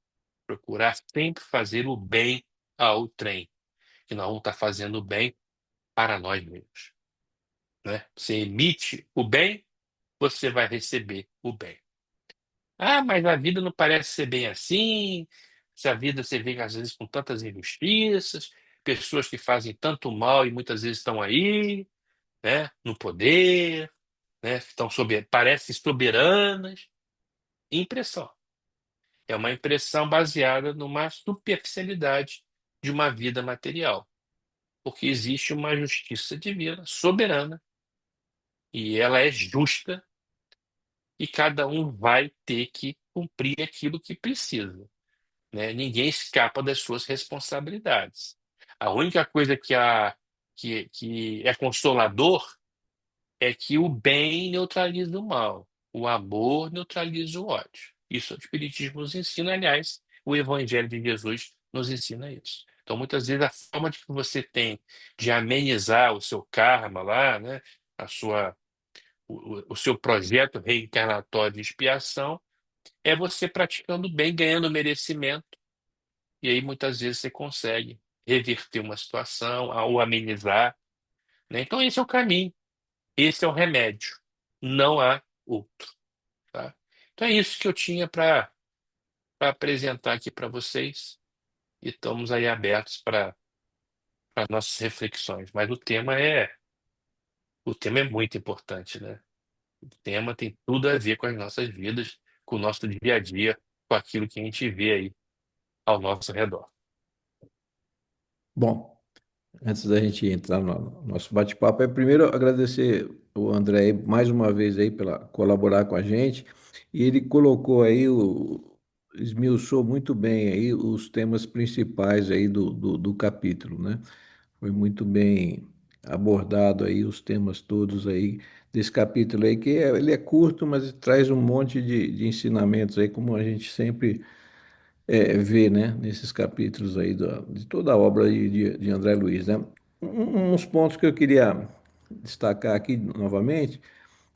procurar sempre fazer o bem ao trem. Que nós vamos estar fazendo o bem para nós mesmos, né? Você emite o bem, você vai receber o bem. Ah, mas a vida não parece ser bem assim. Se a vida você vê às vezes com tantas injustiças, pessoas que fazem tanto mal e muitas vezes estão aí, né, no poder, né, estão parecem soberanas. Impressão. É uma impressão baseada numa superficialidade de uma vida material, porque existe uma justiça divina, soberana, e ela é justa, e cada um vai ter que cumprir aquilo que precisa, né? Ninguém escapa das suas responsabilidades. A única coisa que é consolador é que o bem neutraliza o mal, o amor neutraliza o ódio. Isso o Espiritismo nos ensina, aliás, o Evangelho de Jesus nos ensina isso. Então, muitas vezes, a forma de que você tem de amenizar o seu karma lá, né, a sua, o seu projeto reencarnatório de expiação, é você praticando bem, ganhando merecimento, e aí muitas vezes você consegue reverter uma situação ou amenizar, né? Então, esse é o caminho. Esse é o remédio. Não há outro, tá? Então é isso que eu tinha para apresentar aqui para vocês e estamos aí abertos para nossas reflexões. Mas o tema é muito importante, né? O tema tem tudo a ver com as nossas vidas, com o nosso dia a dia, com aquilo que a gente vê aí ao nosso redor. Bom, antes da gente entrar no nosso bate-papo, é primeiro agradecer o André aí, mais uma vez aí pela colaborar com a gente. E ele colocou aí esmiuçou muito bem aí os temas principais aí do capítulo, né? Foi muito bem abordado aí os temas todos aí desse capítulo aí, ele é curto, mas traz um monte de ensinamentos aí, como a gente sempre vê, né, nesses capítulos aí de toda a obra de André Luiz, né? Uns pontos que eu queria destacar aqui novamente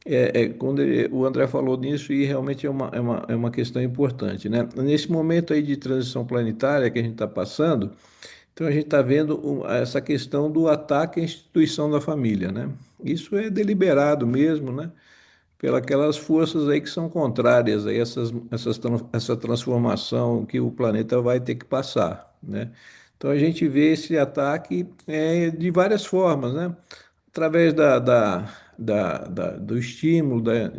é quando o André falou nisso e realmente é uma questão importante, né? Nesse momento aí de transição planetária que a gente está passando, então a gente está vendo essa questão do ataque à instituição da família, né? Isso é deliberado mesmo, né? Pelas forças aí que são contrárias a essa transformação que o planeta vai ter que passar, né? Então a gente vê esse ataque de várias formas, né? Através do estímulo, da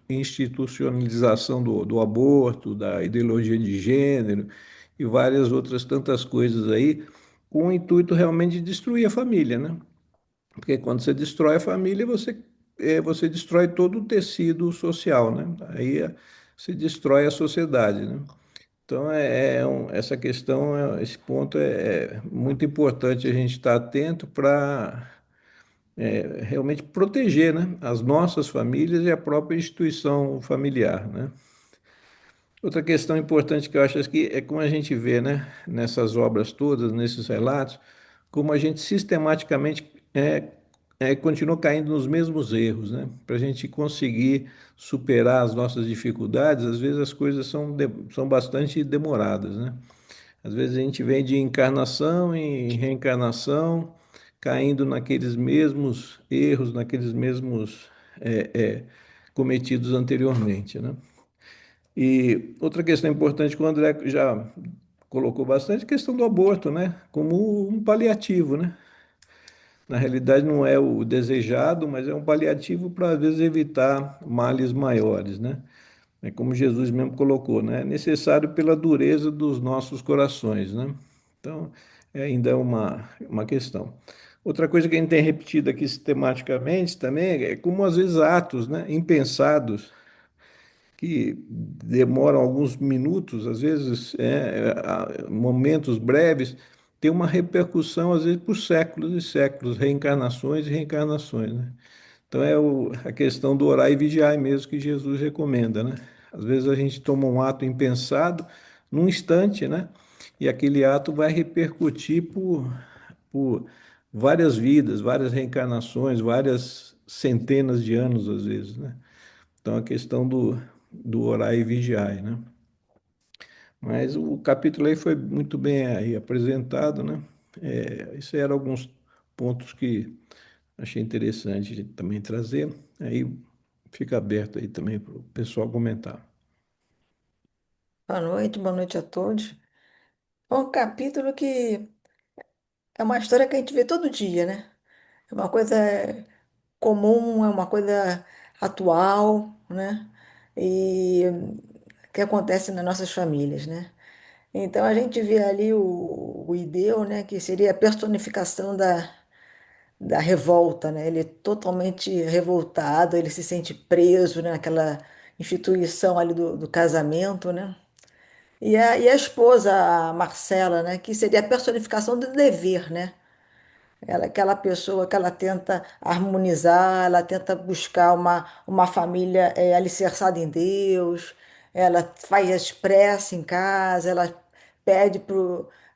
institucionalização do aborto, da ideologia de gênero e várias outras tantas coisas aí, com o intuito realmente de destruir a família, né? Porque quando você destrói a família, você destrói todo o tecido social, né? Aí você destrói a sociedade, né? Então, essa questão, esse ponto é muito importante a gente estar atento para realmente proteger, né, as nossas famílias e a própria instituição familiar, né? Outra questão importante que eu acho que é como a gente vê, né, nessas obras todas, nesses relatos, como a gente sistematicamente continua caindo nos mesmos erros, né? Para a gente conseguir superar as nossas dificuldades, às vezes as coisas são bastante demoradas, né? Às vezes a gente vem de encarnação em reencarnação, caindo naqueles mesmos erros, naqueles mesmos cometidos anteriormente, né? E outra questão importante que o André já colocou bastante, a questão do aborto, né? Como um paliativo, né? Na realidade não é o desejado, mas é um paliativo para, às vezes, evitar males maiores, né? É como Jesus mesmo colocou, né? É necessário pela dureza dos nossos corações, né? Então, ainda é uma questão. Outra coisa que a gente tem repetido aqui sistematicamente também é como, às vezes, atos, né, impensados que demoram alguns minutos, às vezes momentos breves, tem uma repercussão, às vezes, por séculos e séculos, reencarnações e reencarnações, né? Então é a questão do orar e vigiar mesmo que Jesus recomenda, né? Às vezes a gente toma um ato impensado num instante, né? E aquele ato vai repercutir por várias vidas, várias reencarnações, várias centenas de anos, às vezes, né? Então, a questão do orar e vigiar, né? Mas o capítulo aí foi muito bem aí apresentado, né? Esses eram alguns pontos que achei interessante também trazer. Aí fica aberto aí também para o pessoal comentar. Boa noite a todos. É um capítulo que é uma história que a gente vê todo dia, né? É uma coisa comum, é uma coisa atual, né? E que acontece nas nossas famílias, né? Então a gente vê ali o Ideu, né? Que seria a personificação da revolta, né? Ele é totalmente revoltado, ele se sente preso, né, naquela instituição ali do casamento, né? E a esposa, a Marcela, né, que seria a personificação do dever, né? Ela é aquela pessoa que ela tenta harmonizar, ela tenta buscar uma família alicerçada em Deus, ela faz as preces em casa, ela pede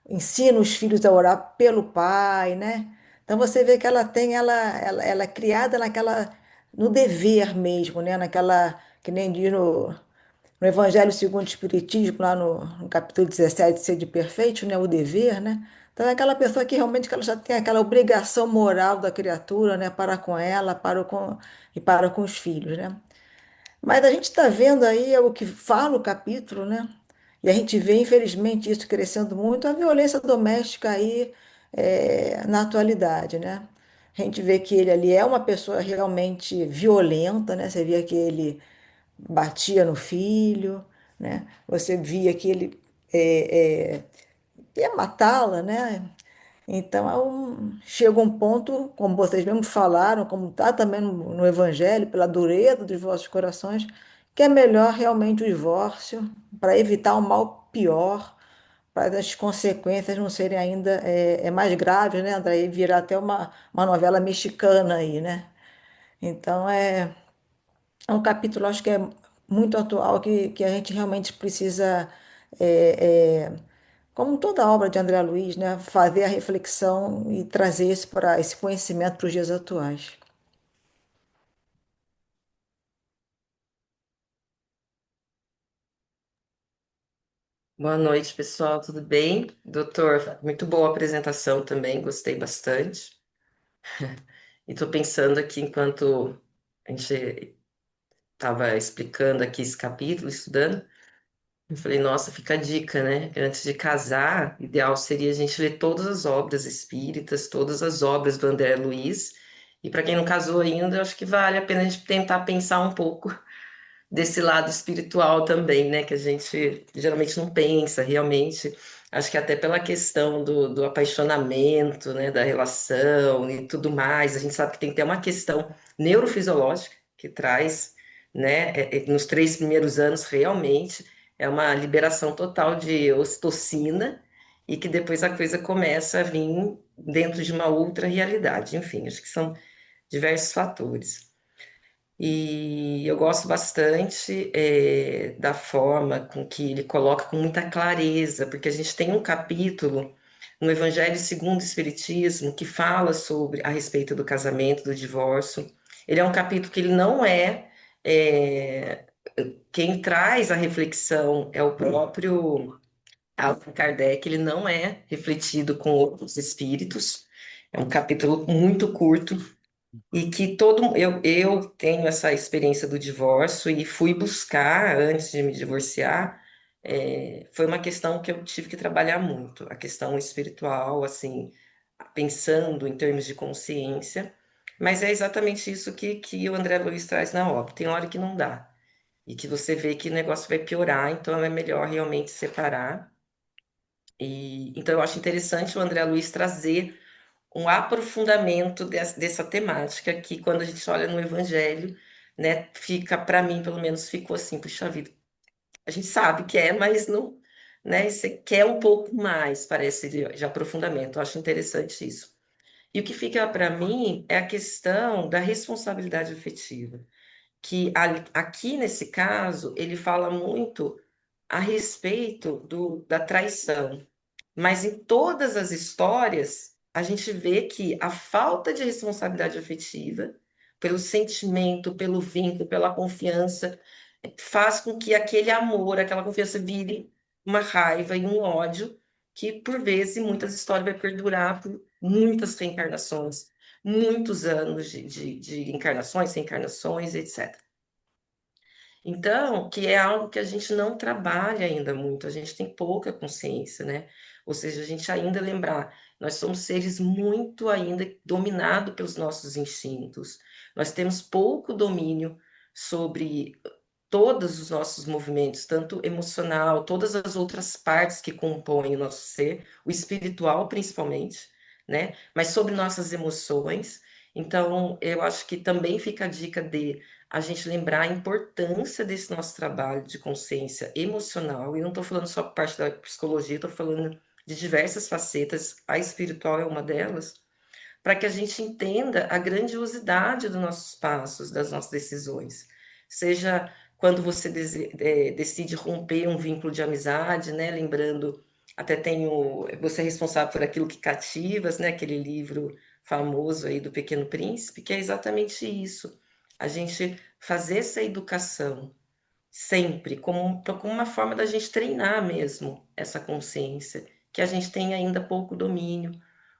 ensina os filhos a orar pelo pai, né? Então você vê que ela tem, ela é criada no dever mesmo, né? Naquela, que nem diz no Evangelho segundo o Espiritismo, lá no capítulo 17, Sede Perfeito, né, o dever, né? Então é aquela pessoa que realmente que ela já tem aquela obrigação moral da criatura, né, para com ela, e para com os filhos, né? Mas a gente está vendo aí o que fala o capítulo, né? E a gente vê, infelizmente, isso crescendo muito, a violência doméstica aí na atualidade, né? A gente vê que ele ali é uma pessoa realmente violenta, né? Você via que ele batia no filho, né? Você via que ele ia matá-la, né? Então, chega um ponto, como vocês mesmos falaram, como está também no Evangelho, pela dureza dos vossos corações, que é melhor realmente o divórcio para evitar um mal pior, para as consequências não serem ainda mais graves, né, André? E virar até uma novela mexicana aí, né? Então, é um capítulo, acho que é muito atual, que a gente realmente precisa, é, é, como toda a obra de André Luiz, né, fazer a reflexão e trazer esse conhecimento para os dias atuais. Boa noite, pessoal, tudo bem? Doutor, muito boa a apresentação também, gostei bastante. E estou pensando aqui, enquanto a gente estava explicando aqui esse capítulo, estudando, eu falei, nossa, fica a dica, né? Antes de casar, o ideal seria a gente ler todas as obras espíritas, todas as obras do André Luiz. E para quem não casou ainda, eu acho que vale a pena a gente tentar pensar um pouco desse lado espiritual também, né? Que a gente geralmente não pensa realmente. Acho que até pela questão do apaixonamento, né? Da relação e tudo mais. A gente sabe que tem até uma questão neurofisiológica que traz, né? Nos 3 primeiros anos, realmente, é uma liberação total de ocitocina e que depois a coisa começa a vir dentro de uma outra realidade. Enfim, acho que são diversos fatores. E eu gosto bastante da forma com que ele coloca com muita clareza, porque a gente tem um capítulo no Evangelho segundo o Espiritismo que fala sobre a respeito do casamento, do divórcio. Ele é um capítulo que ele não é, quem traz a reflexão é o próprio Allan Kardec, ele não é refletido com outros espíritos. É um capítulo muito curto, E que eu tenho essa experiência do divórcio e fui buscar, antes de me divorciar, foi uma questão que eu tive que trabalhar muito, a questão espiritual, assim, pensando em termos de consciência, mas é exatamente isso que o André Luiz traz na obra. Tem hora que não dá, e que você vê que o negócio vai piorar, então é melhor realmente separar. E, então eu acho interessante o André Luiz trazer um aprofundamento dessa temática que quando a gente olha no Evangelho, né, fica, para mim, pelo menos, ficou assim, puxa vida, a gente sabe que é, mas não, né, você quer um pouco mais, parece, de aprofundamento, eu acho interessante isso. E o que fica para mim é a questão da responsabilidade afetiva, que aqui nesse caso, ele fala muito a respeito da traição, mas em todas as histórias, a gente vê que a falta de responsabilidade afetiva, pelo sentimento, pelo vínculo, pela confiança, faz com que aquele amor, aquela confiança vire uma raiva e um ódio que, por vezes, em muitas histórias, vai perdurar por muitas reencarnações, muitos anos de encarnações, reencarnações, etc. Então, que é algo que a gente não trabalha ainda muito, a gente tem pouca consciência, né? Ou seja, a gente ainda lembrar, nós somos seres muito ainda dominados pelos nossos instintos. Nós temos pouco domínio sobre todos os nossos movimentos, tanto emocional, todas as outras partes que compõem o nosso ser, o espiritual principalmente, né? Mas sobre nossas emoções. Então, eu acho que também fica a dica de a gente lembrar a importância desse nosso trabalho de consciência emocional, e não estou falando só parte da psicologia, estou falando de diversas facetas, a espiritual é uma delas, para que a gente entenda a grandiosidade dos nossos passos, das nossas decisões. Seja quando você decide romper um vínculo de amizade, né? Lembrando, até tem Você é responsável por aquilo que cativas, né? Aquele livro famoso aí do Pequeno Príncipe, que é exatamente isso. A gente fazer essa educação sempre como uma forma da gente treinar mesmo essa consciência, que a gente tem ainda pouco domínio,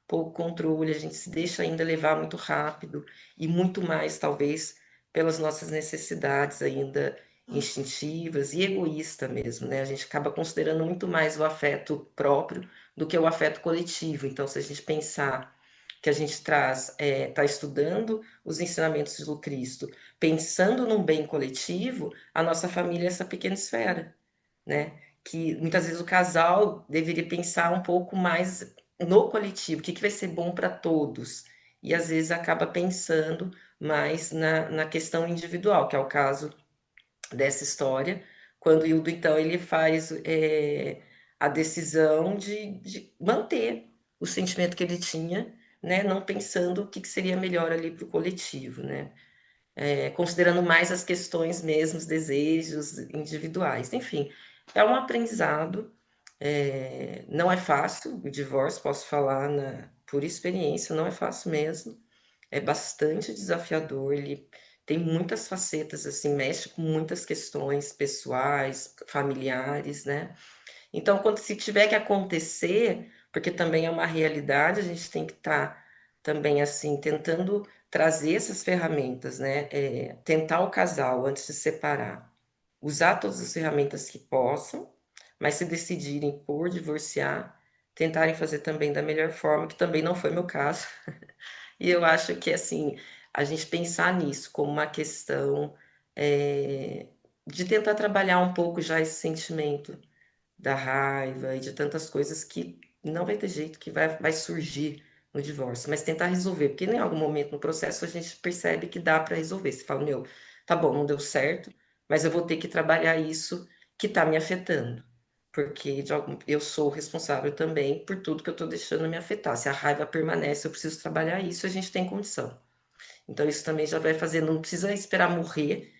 pouco controle, a gente se deixa ainda levar muito rápido e muito mais, talvez, pelas nossas necessidades ainda instintivas e egoísta mesmo, né? A gente acaba considerando muito mais o afeto próprio do que o afeto coletivo. Então, se a gente pensar que a gente está estudando os ensinamentos do Cristo, pensando num bem coletivo, a nossa família é essa pequena esfera, né? Que muitas vezes o casal deveria pensar um pouco mais no coletivo, o que vai ser bom para todos, e às vezes acaba pensando mais na questão individual, que é o caso dessa história, quando o Hildo, então, ele faz a decisão de manter o sentimento que ele tinha, né, não pensando o que seria melhor ali para o coletivo, né? Considerando mais as questões mesmo, os desejos individuais. Enfim, é um aprendizado, não é fácil, o divórcio, posso falar por experiência, não é fácil mesmo, é bastante desafiador, ele tem muitas facetas, assim, mexe com muitas questões pessoais, familiares, né? Então, quando se tiver que acontecer, porque também é uma realidade, a gente tem que estar também assim tentando trazer essas ferramentas, né? Tentar o casal antes de separar, usar todas as ferramentas que possam, mas se decidirem por divorciar, tentarem fazer também da melhor forma, que também não foi meu caso. E eu acho que assim a gente pensar nisso como uma questão de tentar trabalhar um pouco já esse sentimento da raiva e de tantas coisas que não vai ter jeito, que vai surgir no divórcio, mas tentar resolver, porque em algum momento no processo a gente percebe que dá para resolver. Você fala, meu, tá bom, não deu certo, mas eu vou ter que trabalhar isso que está me afetando, porque eu sou responsável também por tudo que eu estou deixando me afetar. Se a raiva permanece, eu preciso trabalhar isso, a gente tem condição. Então isso também já vai fazer, não precisa esperar morrer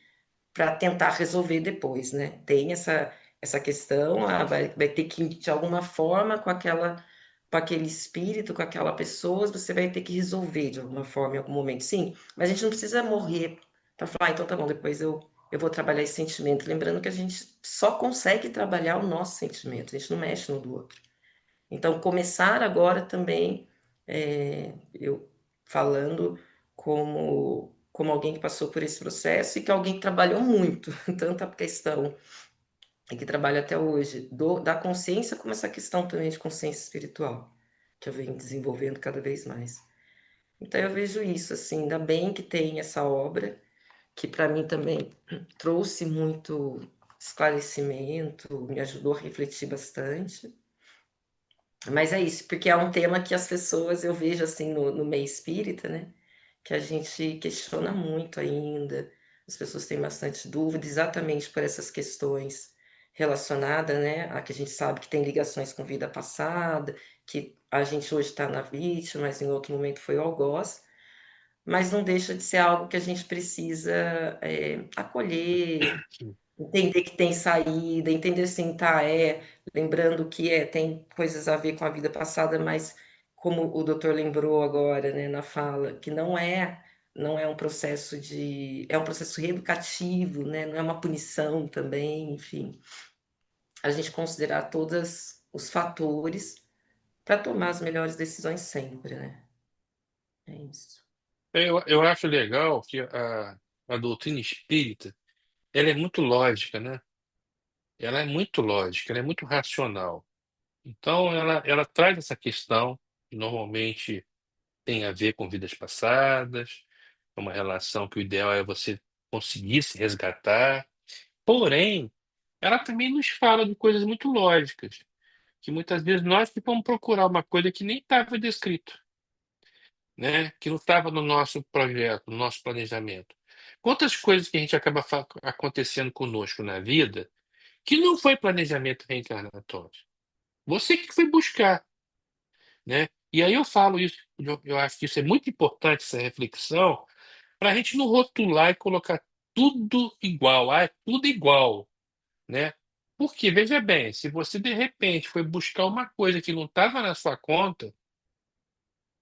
para tentar resolver depois, né? Tem essa questão, vai ter que, de alguma forma, com aquele espírito, com aquela pessoa, você vai ter que resolver de alguma forma, em algum momento. Sim, mas a gente não precisa morrer para falar, então tá bom, depois eu vou trabalhar esse sentimento. Lembrando que a gente só consegue trabalhar o nosso sentimento, a gente não mexe no do outro. Então, começar agora também, eu falando como alguém que passou por esse processo e que alguém que trabalhou muito, tanto a questão e que trabalha até hoje da consciência, como essa questão também de consciência espiritual, que eu venho desenvolvendo cada vez mais. Então eu vejo isso, assim, ainda bem que tem essa obra, que para mim também trouxe muito esclarecimento, me ajudou a refletir bastante. Mas é isso, porque é um tema que as pessoas, eu vejo assim no meio espírita, né? Que a gente questiona muito ainda, as pessoas têm bastante dúvida, exatamente por essas questões relacionadas, né? A que a gente sabe que tem ligações com vida passada, que a gente hoje está na vítima, mas em outro momento foi o algoz, mas não deixa de ser algo que a gente precisa acolher, entender que tem saída, entender assim, tá, lembrando que tem coisas a ver com a vida passada, mas como o doutor lembrou agora, né, na fala, que não é um processo é um processo reeducativo, né, não é uma punição também, enfim, a gente considerar todos os fatores para tomar as melhores decisões sempre, né? É isso. Eu acho legal que a doutrina espírita, ela é muito lógica, né? Ela é muito lógica, ela é muito racional. Então, ela traz essa questão, que normalmente tem a ver com vidas passadas, é uma relação que o ideal é você conseguir se resgatar. Porém, ela também nos fala de coisas muito lógicas, que muitas vezes nós que vamos procurar uma coisa que nem estava descrito, né? Que não estava no nosso projeto, no nosso planejamento. Quantas coisas que a gente acaba acontecendo conosco na vida que não foi planejamento reencarnatório. Você que foi buscar, né? E aí eu falo isso, eu acho que isso é muito importante, essa reflexão, para a gente não rotular e colocar tudo igual, é tudo igual, né? Porque, veja bem, se você de repente foi buscar uma coisa que não estava na sua conta,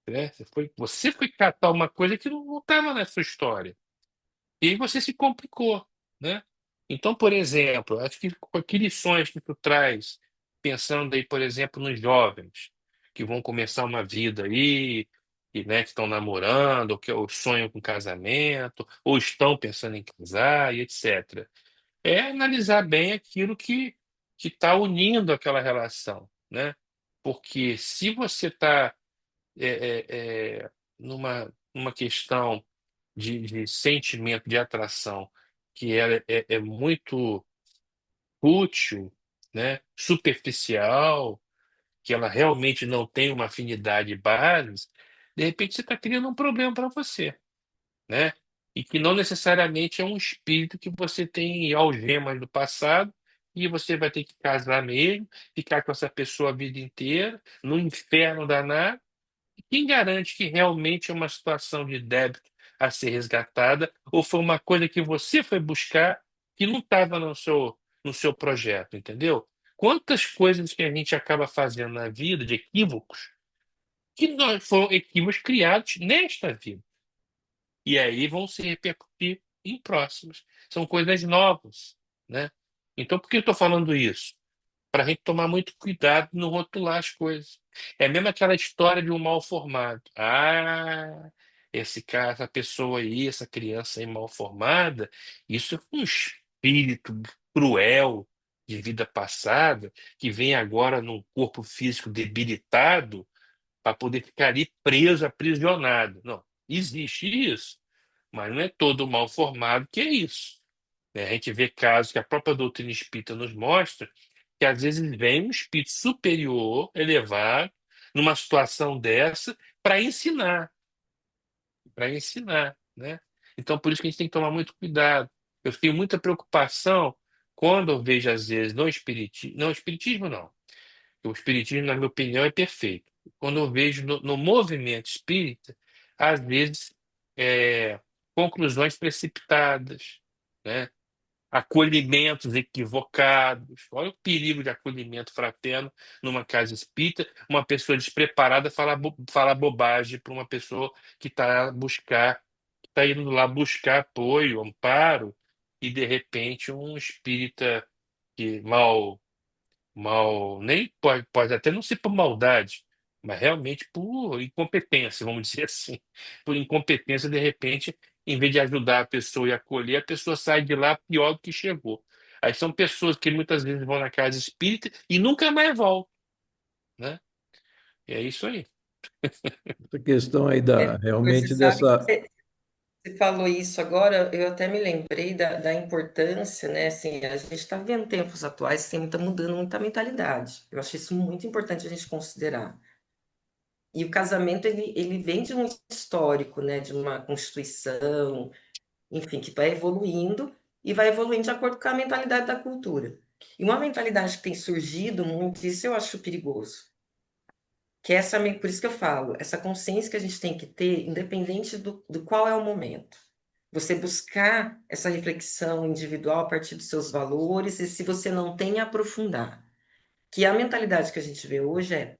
né? Você foi catar uma coisa que não estava na sua história. E aí você se complicou, né? Então, por exemplo, acho que lições que tu traz, pensando aí, por exemplo, nos jovens que vão começar uma vida aí, e, né, que estão namorando, ou sonham com casamento, ou estão pensando em casar, e etc. É analisar bem aquilo que está unindo aquela relação, né? Porque se você está numa questão de sentimento de atração que é muito fútil, né, superficial, que ela realmente não tem uma afinidade base, de repente você está criando um problema para você, né? E que não necessariamente é um espírito que você tem algemas do passado e você vai ter que casar mesmo, ficar com essa pessoa a vida inteira, no inferno danado. Quem garante que realmente é uma situação de débito a ser resgatada ou foi uma coisa que você foi buscar que não estava no seu projeto, entendeu? Quantas coisas que a gente acaba fazendo na vida, de equívocos, que foram equívocos criados nesta vida. E aí vão se repercutir em próximos. São coisas novas, né? Então, por que eu estou falando isso? Para a gente tomar muito cuidado e não rotular as coisas. É mesmo aquela história de um mal formado. Ah, esse cara, essa pessoa aí, essa criança aí mal formada, isso é um espírito cruel de vida passada que vem agora num corpo físico debilitado para poder ficar ali preso, aprisionado. Não, existe isso, mas não é todo mal formado que é isso, né? A gente vê casos que a própria doutrina espírita nos mostra que às vezes vem um espírito superior, elevado, numa situação dessa, para ensinar, né? Então, por isso que a gente tem que tomar muito cuidado. Eu tenho muita preocupação quando eu vejo, às vezes, no espiritismo, não, espiritismo não. O espiritismo, na minha opinião, é perfeito. Quando eu vejo no movimento espírita, às vezes, é, conclusões precipitadas, né? Acolhimentos equivocados. Olha o perigo de acolhimento fraterno numa casa espírita. Uma pessoa despreparada falar bobagem para uma pessoa que está indo lá buscar apoio, amparo, e de repente um espírita que mal, nem pode até não ser por maldade, mas realmente por incompetência, vamos dizer assim. Por incompetência, de repente, em vez de ajudar a pessoa e acolher, a pessoa sai de lá pior do que chegou. Aí são pessoas que muitas vezes vão na casa espírita e nunca mais voltam, né? E é isso aí. Essa questão aí É, você realmente sabe que dessa. você falou isso agora, eu até me lembrei da importância, né? Assim, a gente está vendo tempos atuais que tem muita mudando muita mentalidade. Eu acho isso muito importante a gente considerar. E o casamento, ele vem de um histórico, né? De uma constituição, enfim, que vai evoluindo e vai evoluindo de acordo com a mentalidade da cultura. E uma mentalidade que tem surgido muito, isso eu acho perigoso, que é essa, por isso que eu falo, essa consciência que a gente tem que ter, independente do qual é o momento. Você buscar essa reflexão individual a partir dos seus valores, e se você não tem, aprofundar. Que a mentalidade que a gente vê hoje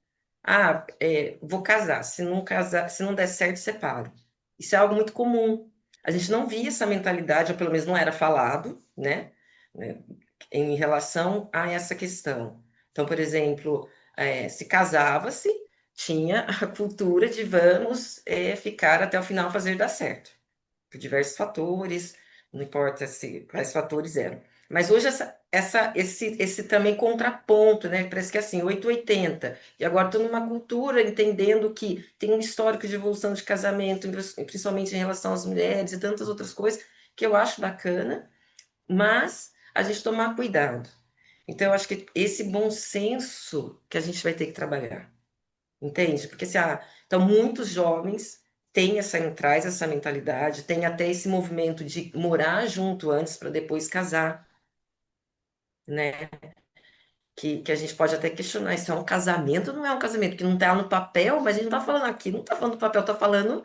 vou casar, se não casar, se não der certo, separo. Isso é algo muito comum. A gente não via essa mentalidade, ou pelo menos não era falado, né, em relação a essa questão. Então, por exemplo, se casava-se, tinha a cultura de vamos ficar até o final fazer dar certo por diversos fatores, não importa quais fatores eram. Mas hoje esse também contraponto, né? Parece que é assim, 880. E agora estou numa cultura entendendo que tem um histórico de evolução de casamento, principalmente em relação às mulheres e tantas outras coisas, que eu acho bacana, mas a gente tomar cuidado. Então, eu acho que esse bom senso que a gente vai ter que trabalhar. Entende? Porque assim, então muitos jovens traz essa mentalidade, tem até esse movimento de morar junto antes para depois casar, né? Que a gente pode até questionar, isso é um casamento ou não é um casamento? Que não está no papel, mas a gente não está falando aqui, não está falando do papel, está falando,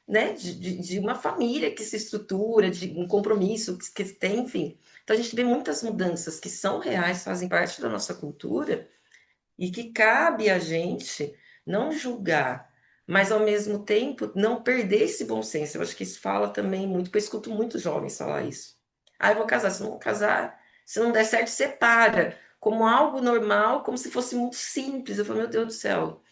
né, de uma família que se estrutura, de um compromisso que tem, enfim. Então a gente vê muitas mudanças que são reais, fazem parte da nossa cultura, e que cabe a gente não julgar, mas ao mesmo tempo não perder esse bom senso. Eu acho que isso fala também muito, porque eu escuto muitos jovens falar isso. Ah, eu vou casar, se não casar, se não der certo, separa. Como algo normal, como se fosse muito simples. Eu falo, meu Deus do céu,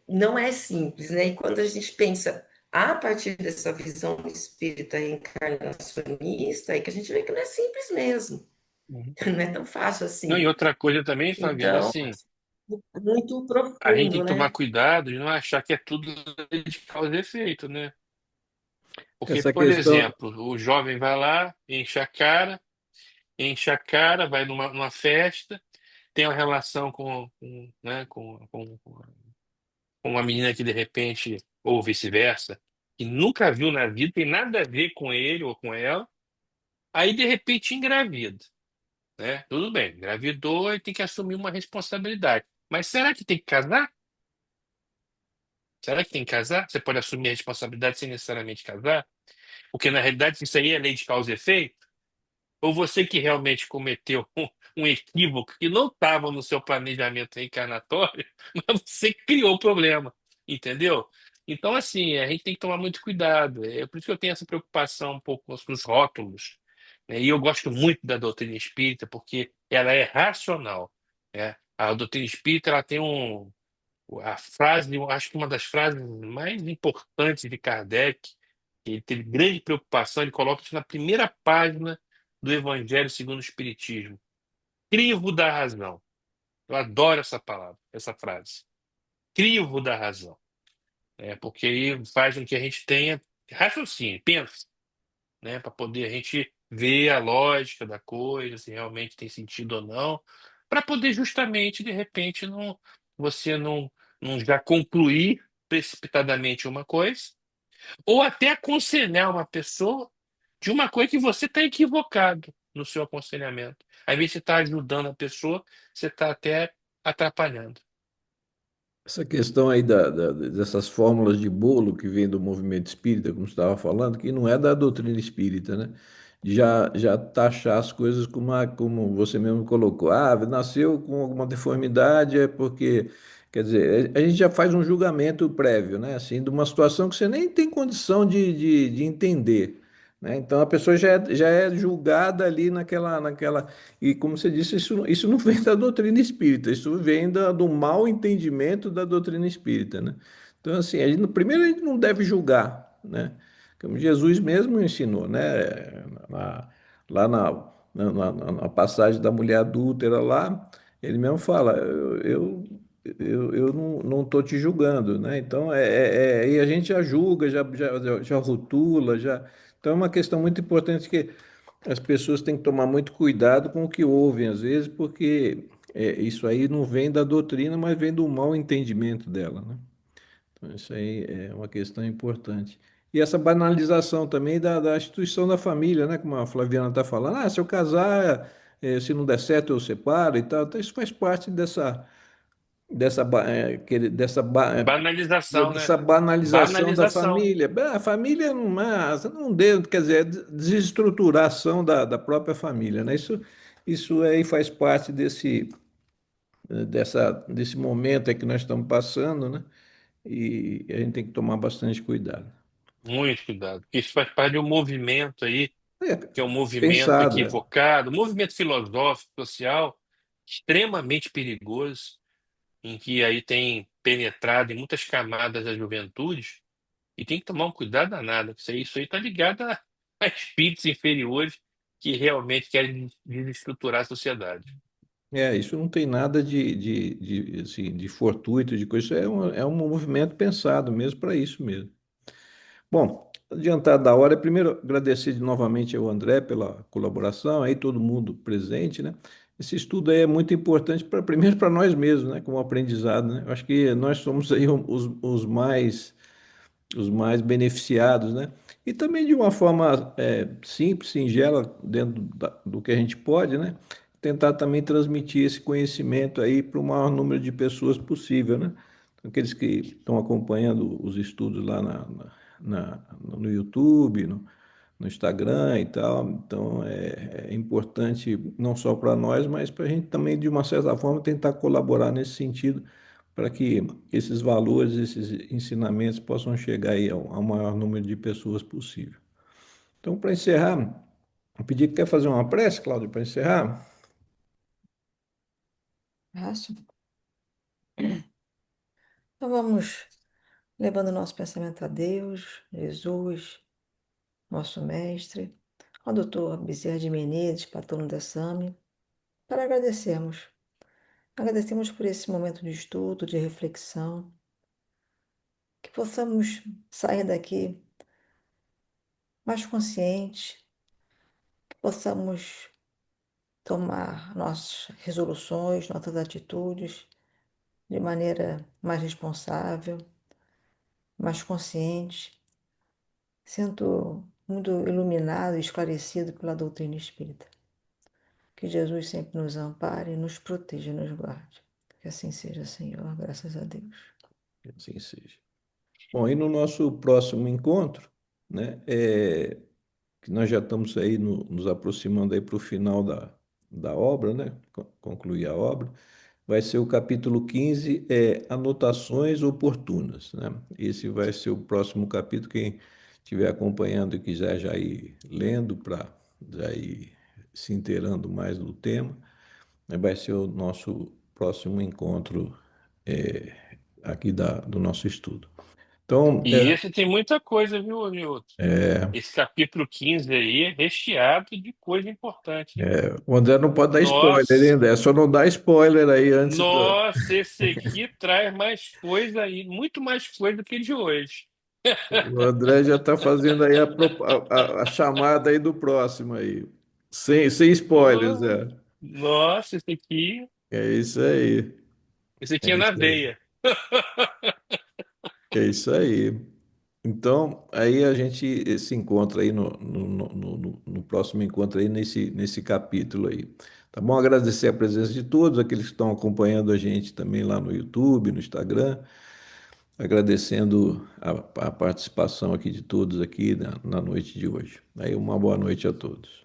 não é simples, né? E quando a gente pensa a partir dessa visão espírita reencarnacionista, aí que a gente vê que não é simples mesmo, Uhum. não é tão fácil Não, e assim. outra coisa também, Fabiana, Então, assim, muito a gente tem profundo, que tomar né? cuidado de não achar que é tudo de causa e efeito, né? Porque, Essa por questão. exemplo, o jovem vai lá, enche a cara, vai numa festa, tem uma relação né, com uma menina que de repente, ou vice-versa, que nunca viu na vida, tem nada a ver com ele ou com ela, aí de repente engravida, né? Tudo bem, engravidou e tem que assumir uma responsabilidade. Mas será que tem que casar? Será que tem que casar? Você pode assumir a responsabilidade sem necessariamente casar? Porque na realidade isso aí é lei de causa e efeito? Ou você que realmente cometeu um equívoco que não estava no seu planejamento reencarnatório, mas você criou o problema, entendeu? Então, assim, a gente tem que tomar muito cuidado. É por isso que eu tenho essa preocupação um pouco com os rótulos, né? E eu gosto muito da doutrina espírita, porque ela é racional, né? A doutrina espírita ela tem a frase, eu acho que uma das frases mais importantes de Kardec, que ele teve grande preocupação, ele coloca isso na primeira página do Evangelho segundo o Espiritismo. Crivo da razão. Eu adoro essa palavra, essa frase. Crivo da razão. Porque aí faz com que a gente tenha raciocínio, pense, né? Para poder a gente ver a lógica da coisa, se realmente tem sentido ou não, para poder justamente, de repente, você não já concluir precipitadamente uma coisa, ou até aconselhar uma pessoa de uma coisa que você está equivocado no seu aconselhamento. Às vezes você está ajudando a pessoa, você está até atrapalhando. Essa questão aí dessas fórmulas de bolo que vem do movimento espírita, como você estava falando, que não é da doutrina espírita, né? De já taxar as coisas como você mesmo colocou. Ah, nasceu com alguma deformidade é porque. Quer dizer, a gente já faz um julgamento prévio, né? Assim, de uma situação que você nem tem condição de entender, né? Então a pessoa já é julgada ali naquela. E como você disse, isso não vem da doutrina espírita, isso vem do mau entendimento da doutrina espírita, né? Então, assim, primeiro a gente não deve julgar, né? Como Jesus mesmo ensinou, né? Lá, lá na passagem da mulher adúltera lá, ele mesmo fala, eu não estou te julgando, né? Então, e a gente já julga, já rotula, já. Então, é uma questão muito importante que as pessoas têm que tomar muito cuidado com o que ouvem, às vezes, porque isso aí não vem da doutrina, mas vem do mau entendimento dela, né? Então, isso aí é uma questão importante. E essa banalização também da instituição da família, né? Como a Flaviana está falando, se eu casar, se não der certo, eu separo e tal. Então, isso faz parte Banalização, né? dessa banalização da Banalização. família. A família não deu, quer dizer, desestruturação da própria família, né? Isso aí faz parte desse momento aí que nós estamos passando, né? E a gente tem que tomar bastante cuidado. Muito cuidado. Porque isso faz parte de um movimento aí, É, que é um movimento pensado, é. equivocado, um movimento filosófico, social, extremamente perigoso, em que aí tem penetrado em muitas camadas da juventude, e tem que tomar um cuidado danado, porque isso aí está ligado a espíritos inferiores que realmente querem desestruturar a sociedade. Isso não tem nada assim, de fortuito, de coisa, isso é um movimento pensado mesmo para isso mesmo. Bom, adiantado da hora, primeiro agradecer novamente ao André pela colaboração, aí todo mundo presente, né? Esse estudo aí é muito importante primeiro para nós mesmos, né? Como aprendizado, né? Eu acho que nós somos aí os mais beneficiados, né? E também de uma forma simples, singela, dentro do que a gente pode, né? Tentar também transmitir esse conhecimento aí para o maior número de pessoas possível, né? Aqueles que estão acompanhando os estudos lá no YouTube, no Instagram e tal. Então é importante não só para nós, mas para a gente também, de uma certa forma, tentar colaborar nesse sentido para que esses valores, esses ensinamentos possam chegar aí ao maior número de pessoas possível. Então, para encerrar, eu pedi que quer fazer uma prece, Cláudio, para encerrar? Faço. Então vamos levando o nosso pensamento a Deus, Jesus, nosso mestre, ao doutor Bezerra de Menezes, patrono da SAMI, para agradecermos. Agradecemos por esse momento de estudo, de reflexão, que possamos sair daqui mais conscientes, que possamos tomar nossas resoluções, nossas atitudes de maneira mais responsável, mais consciente, sendo muito iluminado e esclarecido pela doutrina espírita. Que Jesus sempre nos ampare, nos proteja e nos guarde. Que assim seja, Senhor, graças a Deus. Que assim seja. Bom, e no nosso próximo encontro, né, que nós já estamos aí nos aproximando aí para o final da obra, né, concluir a obra, vai ser o capítulo 15, anotações oportunas, né? Esse vai ser o próximo capítulo, quem estiver acompanhando e quiser já ir lendo para já ir se inteirando mais do tema, né, vai ser o nosso próximo encontro é, aqui do nosso estudo. Então, E esse tem muita coisa, viu, Nilton? Esse capítulo 15 aí é recheado de coisa importante, hein? o André não pode dar spoiler, hein, Nossa, André? Só não dá spoiler aí antes do. nossa, esse aqui traz mais coisa aí, muito mais coisa do que de hoje. O André já está fazendo aí a chamada aí do próximo aí. Sem spoilers, Oh, é. nossa, É isso aí. esse É aqui é na isso aí. veia. É isso aí. Então, aí a gente se encontra aí no próximo encontro aí nesse capítulo aí. Tá bom? Agradecer a presença de todos, aqueles que estão acompanhando a gente também lá no YouTube, no Instagram. Agradecendo a participação aqui de todos aqui na noite de hoje. Aí uma boa noite a todos.